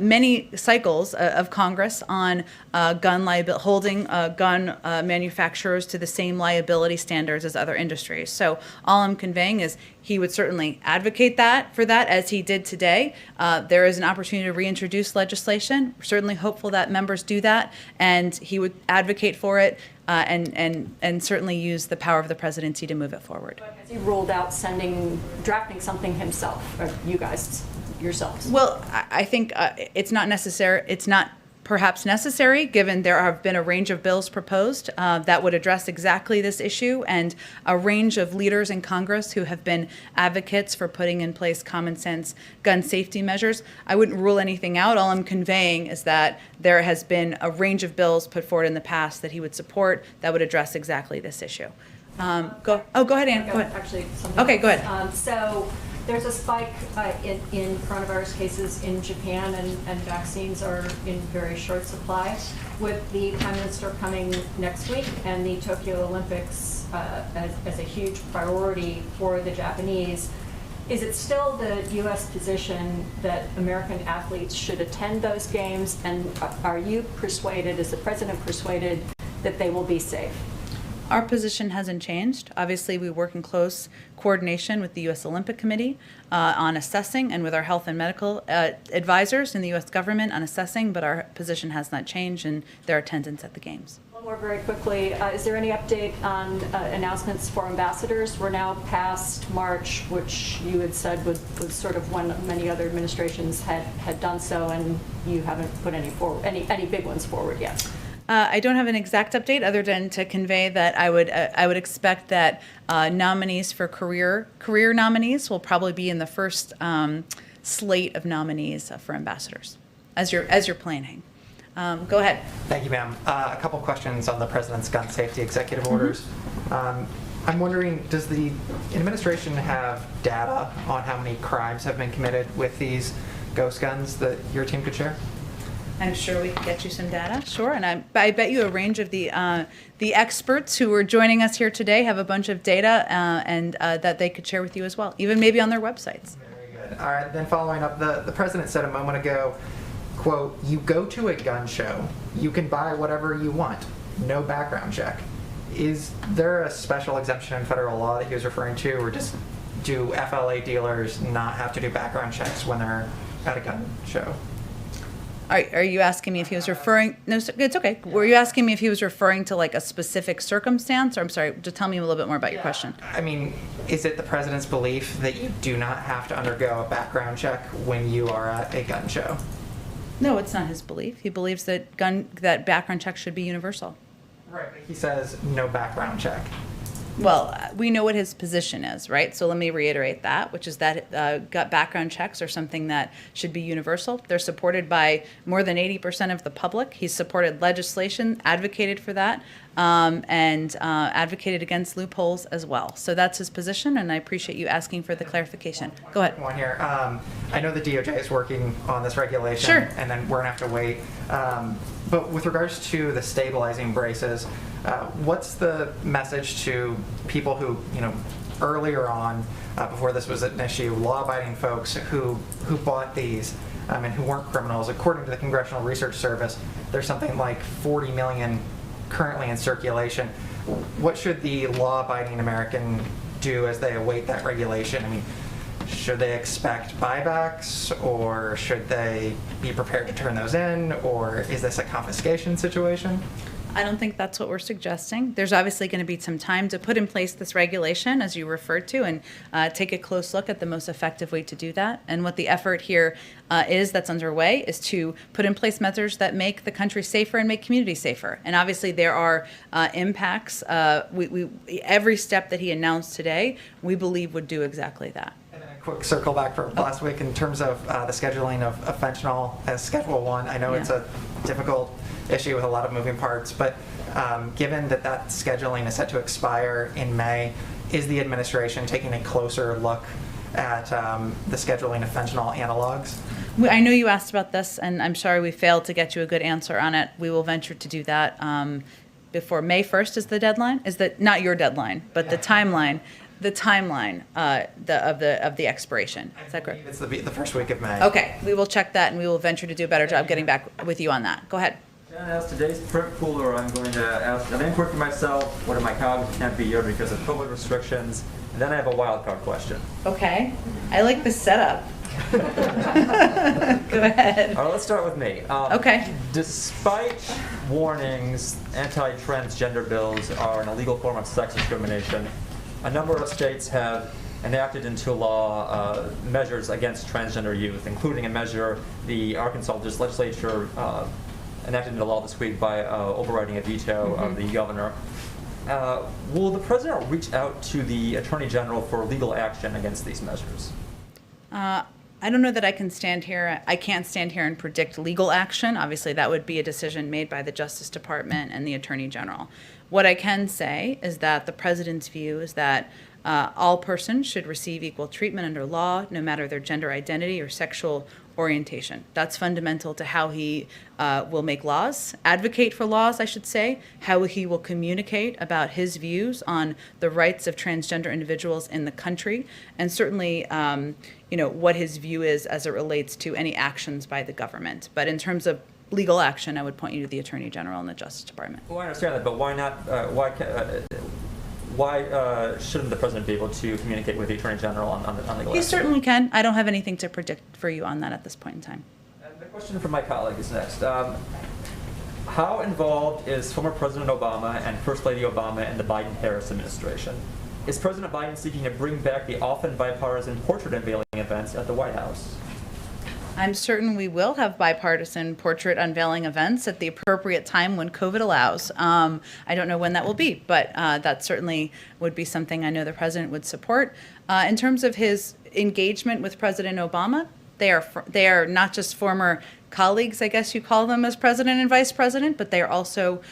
many cycles of Congress on gun liability, holding gun manufacturers to the same liability standards as other industries. So all I'm conveying is he would certainly advocate for that as he did today. There is an opportunity to reintroduce legislation. We're certainly hopeful that members do that, and he would advocate for it and certainly use the power of the presidency to move it forward. But has he ruled out drafting something himself, or you guys yourselves? Well, I think it's not necessary. It's not perhaps necessary, given there have been a range of bills proposed that would address exactly this issue, and a range of leaders in Congress who have been advocates for putting in place common sense gun safety measures. I wouldn't rule anything out. All I'm conveying is that there has been a range of bills put forward in the past that he would support that would address exactly this issue. Go ahead, Ann. Go ahead. Actually, okay, go ahead. So there's a spike in coronavirus cases in Japan, and vaccines are in very short supply. With the Prime Minister coming next week and the Tokyo Olympics as a huge priority for the Japanese, is it still the U.S. position that American athletes should attend those games? And are you persuaded, is the President persuaded, that they will be safe? Our position hasn't changed. Obviously, we work in close coordination with the U.S. Olympic Committee on assessing, and with our health and medical advisors in the U.S. government on assessing, but our position has not changed in their attendance at the games. One more very quickly. Is there any update on announcements for ambassadors? We're now past March, which you had said was sort of when many other administrations had done so, and you haven't put any big ones forward yet. I don't have an exact update other than to convey that I would expect that nominees for career nominees will probably be in the first slate of nominees for ambassadors as you're planning. Go ahead. Thank you, ma'am. A couple questions on the president's gun safety executive orders. I'm wondering, does the administration have data on how many crimes have been committed with these ghost guns that your team could share? I'm sure we can get you some data. Sure, and I bet you a range of the experts who are joining us here today have a bunch of data and that they could share with you as well, even maybe on their websites. Very good. All right, then following up, the president said a moment ago, quote, "You go to a gun show, you can buy whatever you want, no background check." Is there a special exemption in federal law that he was referring to, or just do FLA dealers not have to do background checks when they're at a gun show? Are you asking me if he was referring? No, it's okay. Were you asking me if he was referring to like a specific circumstance? Or I'm sorry, just tell me a little bit more about your question. I mean, is it the president's belief that you do not have to undergo a background check when you are at a gun show? No, it's not his belief. He believes that background checks should be universal. Right. He says no background check. Well, we know what his position is, right? So let me reiterate that, which is that gut background checks are something that should be universal. They're supported by more than 80% of the public. He's supported legislation, advocated for that, and advocated against loopholes as well. So that's his position, and I appreciate you asking for the clarification. Go ahead. One here. I know the DOJ is working on this regulation, sure, and then we're going to have to wait. But with regards to the stabilizing braces, what's the message to people who, earlier on, before this was an issue, law-abiding folks who bought these and who weren't criminals? According to the Congressional Research Service, there's something like 40 million currently in circulation. What should the law-abiding American do as they await that regulation? I mean, should they expect buybacks, or should they be prepared to turn those in, or is this a confiscation situation? I don't think that's what we're suggesting. There's obviously going to be some time to put in place this regulation, as you referred to, and take a close look at the most effective way to do that. And what the effort here that's underway is to put in place measures that make the country safer and make communities safer. And obviously there are impacts. Every step that he announced today, we believe would do exactly that. And then a quick circle back from last week in terms of the scheduling of fentanyl as Schedule 1. I know it's a difficult issue with a lot of moving parts, but given that scheduling is set to expire in May, is the administration taking a closer look at the scheduling of fentanyl analogs? I know you asked about this, and I'm sorry we failed to get you a good answer on it. We will venture to do that before May 1st is the deadline. Is that not your deadline, but the timeline? The timeline of the expiration. Is that correct? It's the first week of May. Okay, we will check that, and we will venture to do a better job getting back with you on that. Go ahead. As today's print cooler, I'm going to ask an inquiry for myself. What are my colleagues can't be here because of COVID restrictions? And then I have a wild card question. Okay, I like the setup. Go ahead. All right, let's start with me. Okay. Despite warnings, anti-transgender bills are an illegal form of sex discrimination. A number of states have enacted into law measures against transgender youth, including a measure the Arkansas legislature enacted into law this week by overriding a veto of the governor. Will the president reach out to the attorney general for legal action against these measures? I don't know that I can stand here. I can't stand here and predict legal action. Obviously, that would be a decision made by the Justice Department and the Attorney General. What I can say is that the president's view is that all persons should receive equal treatment under law, no matter their gender identity or sexual orientation. That's fundamental to how he will make laws, advocate for laws, I should say, how he will communicate about his views on the rights of transgender individuals in the country, and certainly, what his view is as it relates to any actions by the government. But in terms of legal action, I would point you to the Attorney General and the Justice Department. Well, I understand that, but why not? Why shouldn't the president be able to communicate with the Attorney General on legal action? He certainly can. I don't have anything to predict for you on that at this point in time. And the question from my colleague is next. How involved is former President Obama and First Lady Obama in the Biden-Harris administration? Is President Biden seeking to bring back the often bipartisan portrait unveiling events at the White House? I'm certain we will have bipartisan portrait unveiling events at the appropriate time when COVID allows. I don't know when that will be, but that certainly would be something I know the president would support. In terms of his engagement with President Obama, they are not just former colleagues, I guess you call them, as president and vice president, but they are also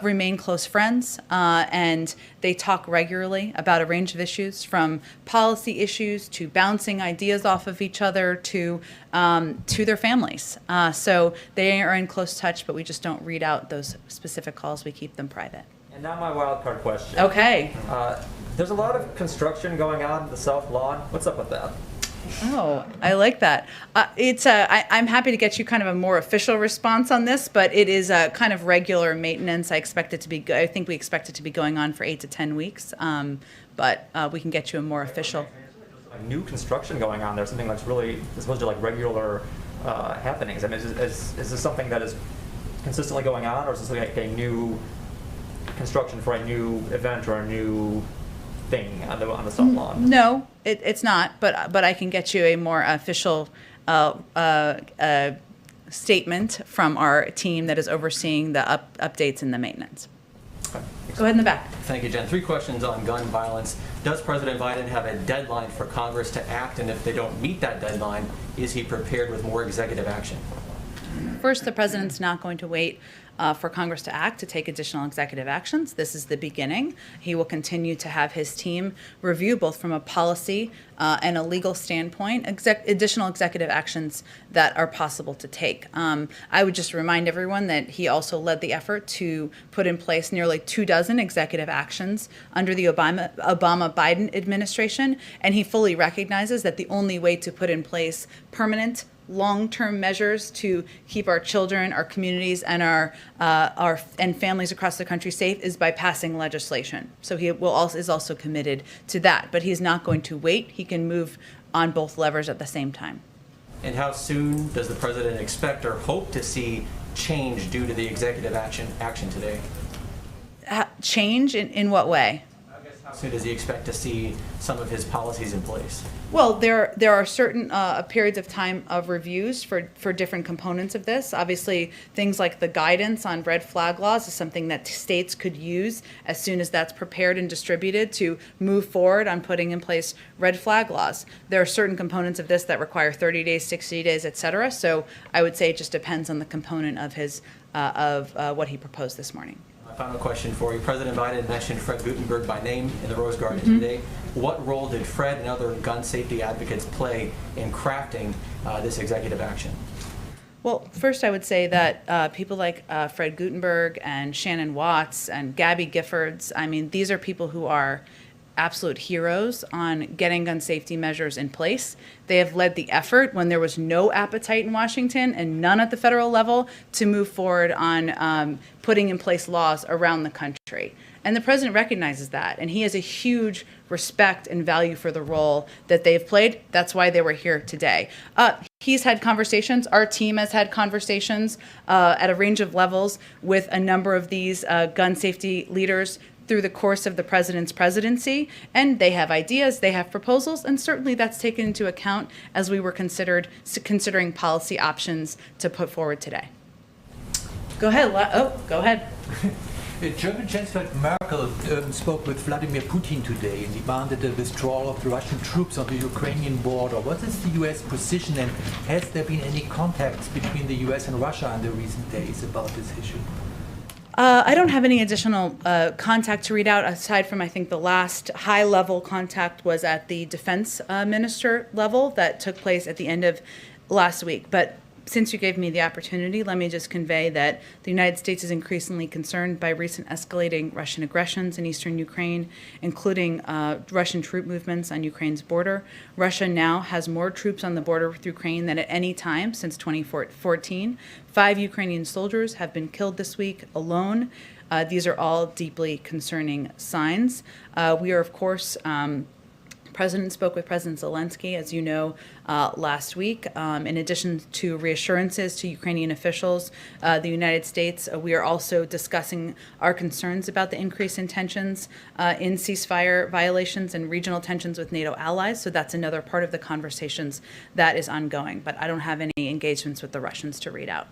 remain close friends, and they talk regularly about a range of issues, from policy issues to bouncing ideas off of each other to their families. So they are in close touch, but we just don't read out those specific calls. We keep them private. And now my wild card question. Okay. There's a lot of construction going on in the South Lawn. What's up with that? Oh, I like that. I'm happy to get you kind of a more official response on this, but it is a kind of regular maintenance. I think we expect it to be going on for 8 to 10 weeks, but we can get you a more official. Like new construction going on there, something that's really supposed to like regular happenings. I mean, is this something that is consistently going on, or is this like a new construction for a new event or a new thing on the South Lawn? No, it's not, but I can get you a more official statement from our team that is overseeing the updates and the maintenance. Okay. Go ahead in the back. Thank you, Jen. 3 questions on gun violence. Does President Biden have a deadline for Congress to act, and if they don't meet that deadline, is he prepared with more executive action? First, the president's not going to wait for Congress to act to take additional executive actions. This is the beginning. He will continue to have his team review, both from a policy and a legal standpoint, additional executive actions that are possible to take. I would just remind everyone that he also led the effort to put in place nearly 24 executive actions under the Obama-Biden administration, and he fully recognizes that the only way to put in place permanent long-term measures to keep our children, our communities, and our families across the country safe is by passing legislation. So he is also committed to that, but he's not going to wait. He can move on both levers at the same time. And how soon does the president expect or hope to see change due to the executive action today? Change in what way? How soon does he expect to see some of his policies in place? Well, there are certain periods of time of reviews for different components of this. Obviously, things like the guidance on red flag laws is something that states could use as soon as that's prepared and distributed to move forward on putting in place red flag laws. There are certain components of this that require 30 days, 60 days, et cetera. So I would say it just depends on the component of his what he proposed this morning. Final question for you. President Biden mentioned Fred Gutenberg by name in the Rose Garden today. What role did Fred and other gun safety advocates play in crafting this executive action? Well, first I would say that people like Fred Gutenberg and Shannon Watts and Gabby Giffords, I mean, these are people who are absolute heroes on getting gun safety measures in place. They have led the effort when there was no appetite in Washington and none at the federal level to move forward on putting in place laws around the country. And the president recognizes that, and he has a huge respect and value for the role that they've played. That's why they were here today. He's had conversations, our team has had conversations at a range of levels with a number of these gun safety leaders through the course of the president's presidency, and they have ideas, they have proposals, and certainly that's taken into account as we were considering policy options to put forward today. Go ahead. Go ahead. German Chancellor Merkel spoke with Vladimir Putin today and demanded the withdrawal of the Russian troops on the Ukrainian border. What is the U.S. position, and has there been any contacts between the U.S. and Russia in the recent days about this issue? I don't have any additional contact to read out, aside from I think the last high-level contact was at the defense minister level that took place at the end of last week. But since you gave me the opportunity, let me just convey that the United States is increasingly concerned by recent escalating Russian aggressions in eastern Ukraine, including Russian troop movements on Ukraine's border. Russia now has more troops on the border with Ukraine than at any time since 2014. 5 Ukrainian soldiers have been killed this week alone. These are all deeply concerning signs. We are, of course, President spoke with President Zelensky, as you know, last week. In addition to reassurances to Ukrainian officials, the United States, we are also discussing our concerns about the increase in tensions in ceasefire violations and regional tensions with NATO allies. So that's another part of the conversations that is ongoing. But I don't have any engagements with the Russians to read out.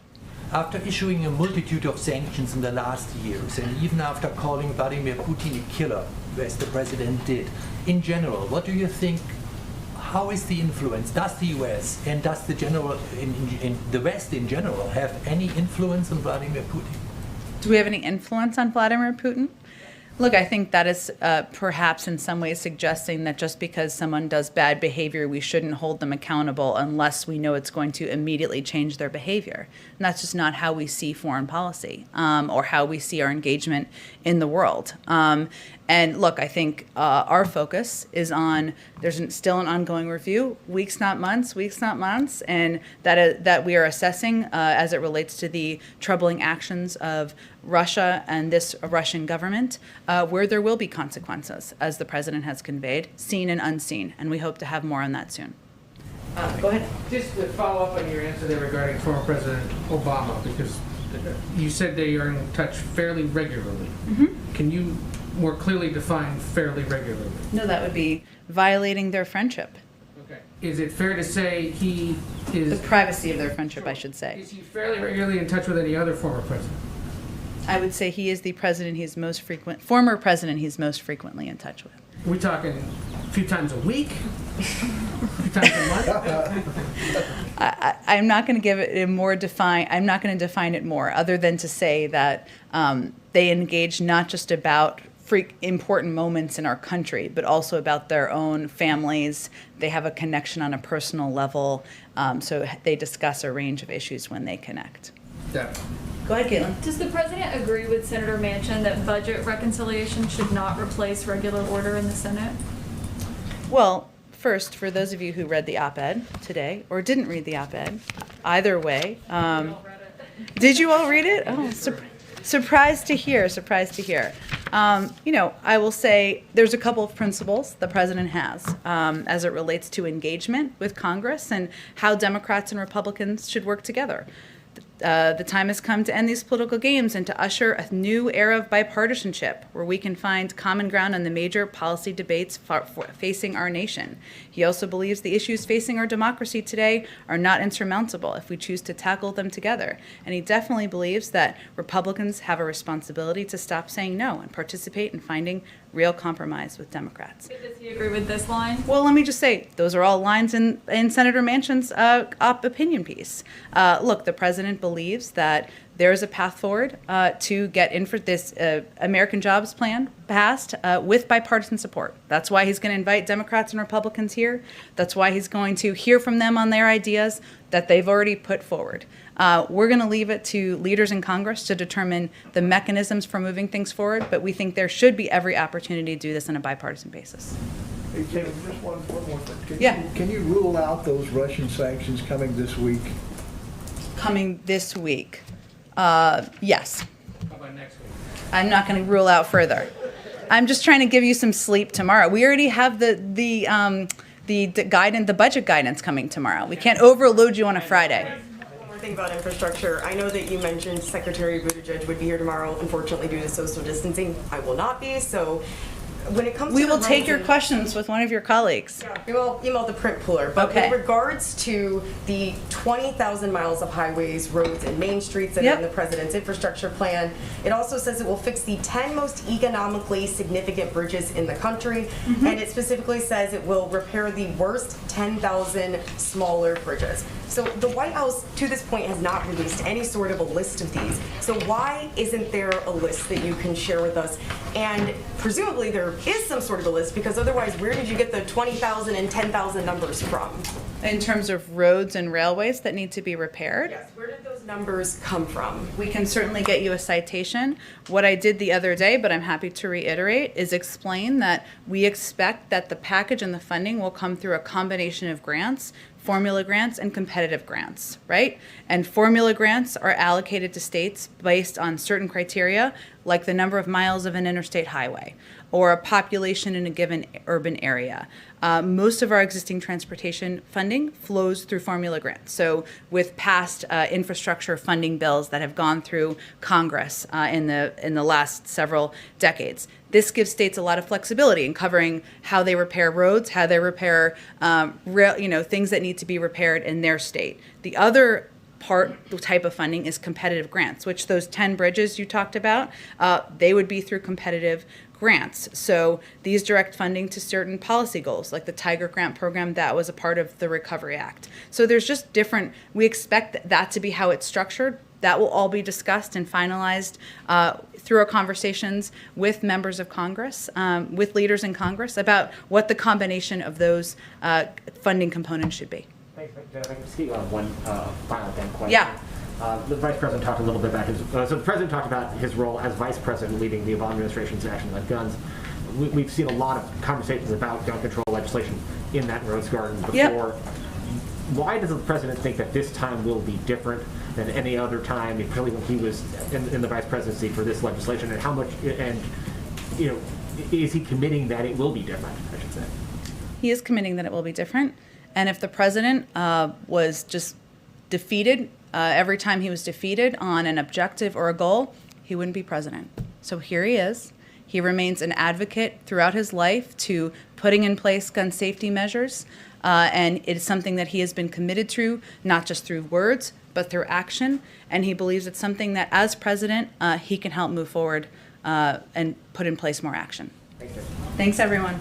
After issuing a multitude of sanctions in the last years, and even after calling Vladimir Putin a killer, as the president did, in general, what do you think, how is the influence? Does the US and does the the West in general have any influence on Vladimir Putin? Do we have any influence on Vladimir Putin? Look, I think that is perhaps in some ways suggesting that just because someone does bad behavior, we shouldn't hold them accountable unless we know it's going to immediately change their behavior. And that's just not how we see foreign policy or how we see our engagement in the world. And look, I think our focus is on, there's still an ongoing review, weeks not months, and that we are assessing as it relates to the troubling actions of Russia and this Russian government, where there will be consequences, as the president has conveyed, seen and unseen, and we hope to have more on that soon. Go ahead. Just to follow up on your answer there regarding former President Obama, because you said they are in touch fairly regularly. Mm-hmm. Can you more clearly define fairly regularly? No, that would be violating their friendship. Okay. Is it fair to say he is... The privacy of their friendship, I should say. Is he fairly regularly in touch with any other former president? I would say he is the president former president he's most frequently in touch with. Are we talking a few times a week? A few times a month? I'm not going to give it a more I'm not going to define it more, other than to say that they engage not just about important moments in our country, but also about their own families. They have a connection on a personal level, so they discuss a range of issues when they connect. Yeah. Go ahead, Caitlin. Does the president agree with Senator Manchin that budget reconciliation should not replace regular order in the Senate? Well, first, for those of you who read the op-ed today or didn't read the op-ed, either way, did you all read it? Oh, surprised to hear, surprised to hear. I will say there's a couple of principles the president has as it relates to engagement with Congress and how Democrats and Republicans should work together. The time has come to end these political games and to usher a new era of bipartisanship where we can find common ground on the major policy debates facing our nation. He also believes the issues facing our democracy today are not insurmountable if we choose to tackle them together. And he definitely believes that Republicans have a responsibility to stop saying no and participate in finding real compromise with Democrats. Does he agree with this line? Well, let me just say, those are all lines in Senator Manchin's op opinion piece. Look, the president believes that there is a path forward to get in for this American Jobs Plan passed with bipartisan support. That's why he's going to invite Democrats and Republicans here. That's why he's going to hear from them on their ideas that they've already put forward. We're going to leave it to leaders in Congress to determine the mechanisms for moving things forward, but we think there should be every opportunity to do this on a bipartisan basis. Hey, Kevin, just one more thing. Yeah. Can you rule out those Russian sanctions coming this week? Coming this week? Yes. How about next week? I'm not going to rule out further. I'm just trying to give you some sleep tomorrow. We already have the budget guidance coming tomorrow. We can't overload you on a Friday. One more thing about infrastructure. I know that you mentioned Secretary Buttigieg would be here tomorrow. Unfortunately, due to social distancing, I will not be. So when it comes to we will take your questions with one of your colleagues. Yeah, we will email the print pooler. But Okay. with regards to the 20,000 miles of highways, roads, and main streets that are in the president's infrastructure plan, it also says it will fix the 10 most economically significant bridges in the country. And it specifically says it will repair the worst 10,000 smaller bridges. So the White House, to this point, has not released any sort of a list of these. So why isn't there a list that you can share with us? And presumably there is some sort of a list, because otherwise where did you get the 20,000 and 10,000 numbers from? In terms of roads and railways that need to be repaired? Yes, where did those numbers come from? We can certainly get you a citation. What I did the other day, but I'm happy to reiterate, is explain that we expect that the package and the funding will come through a combination of grants, formula grants, and competitive grants, right? And formula grants are allocated to states based on certain criteria, like the number of miles of an interstate highway or a population in a given urban area. Most of our existing transportation funding flows through formula grants. So with past infrastructure funding bills that have gone through Congress in the last several decades, this gives states a lot of flexibility in covering how they repair roads, how they repair things that need to be repaired in their state. The other type of funding is competitive grants, which those 10 bridges you talked about, they would be through competitive grants. So these direct funding to certain policy goals, like the Tiger Grant program that was a part of the Recovery Act. So there's just different, we expect that to be how it's structured. That will all be discussed and finalized through our conversations with members of Congress, with leaders in Congress, about what the combination of those funding components should be. Thanks, Jen. If I can just get you on one final thing question. Yeah. The Vice President talked a little bit about so the President talked about his role as Vice President leading the Obama administration's actions on guns. We've seen a lot of conversations about gun control legislation in that Rose Garden before. Yep. Why does the President think that this time will be different than any other time, particularly when he was in the Vice Presidency for this legislation, and how much, and is he committing that it will be different, I should say? He is committing that it will be different. And if the President was just defeated, every time he was defeated on an objective or a goal, he wouldn't be president. So here he is. He remains an advocate throughout his life to putting in place gun safety measures. And it is something that he has been committed to, not just through words, but through action. And he believes it's something that, as president, he can help move forward and put in place more action. Thank you. Thanks, everyone.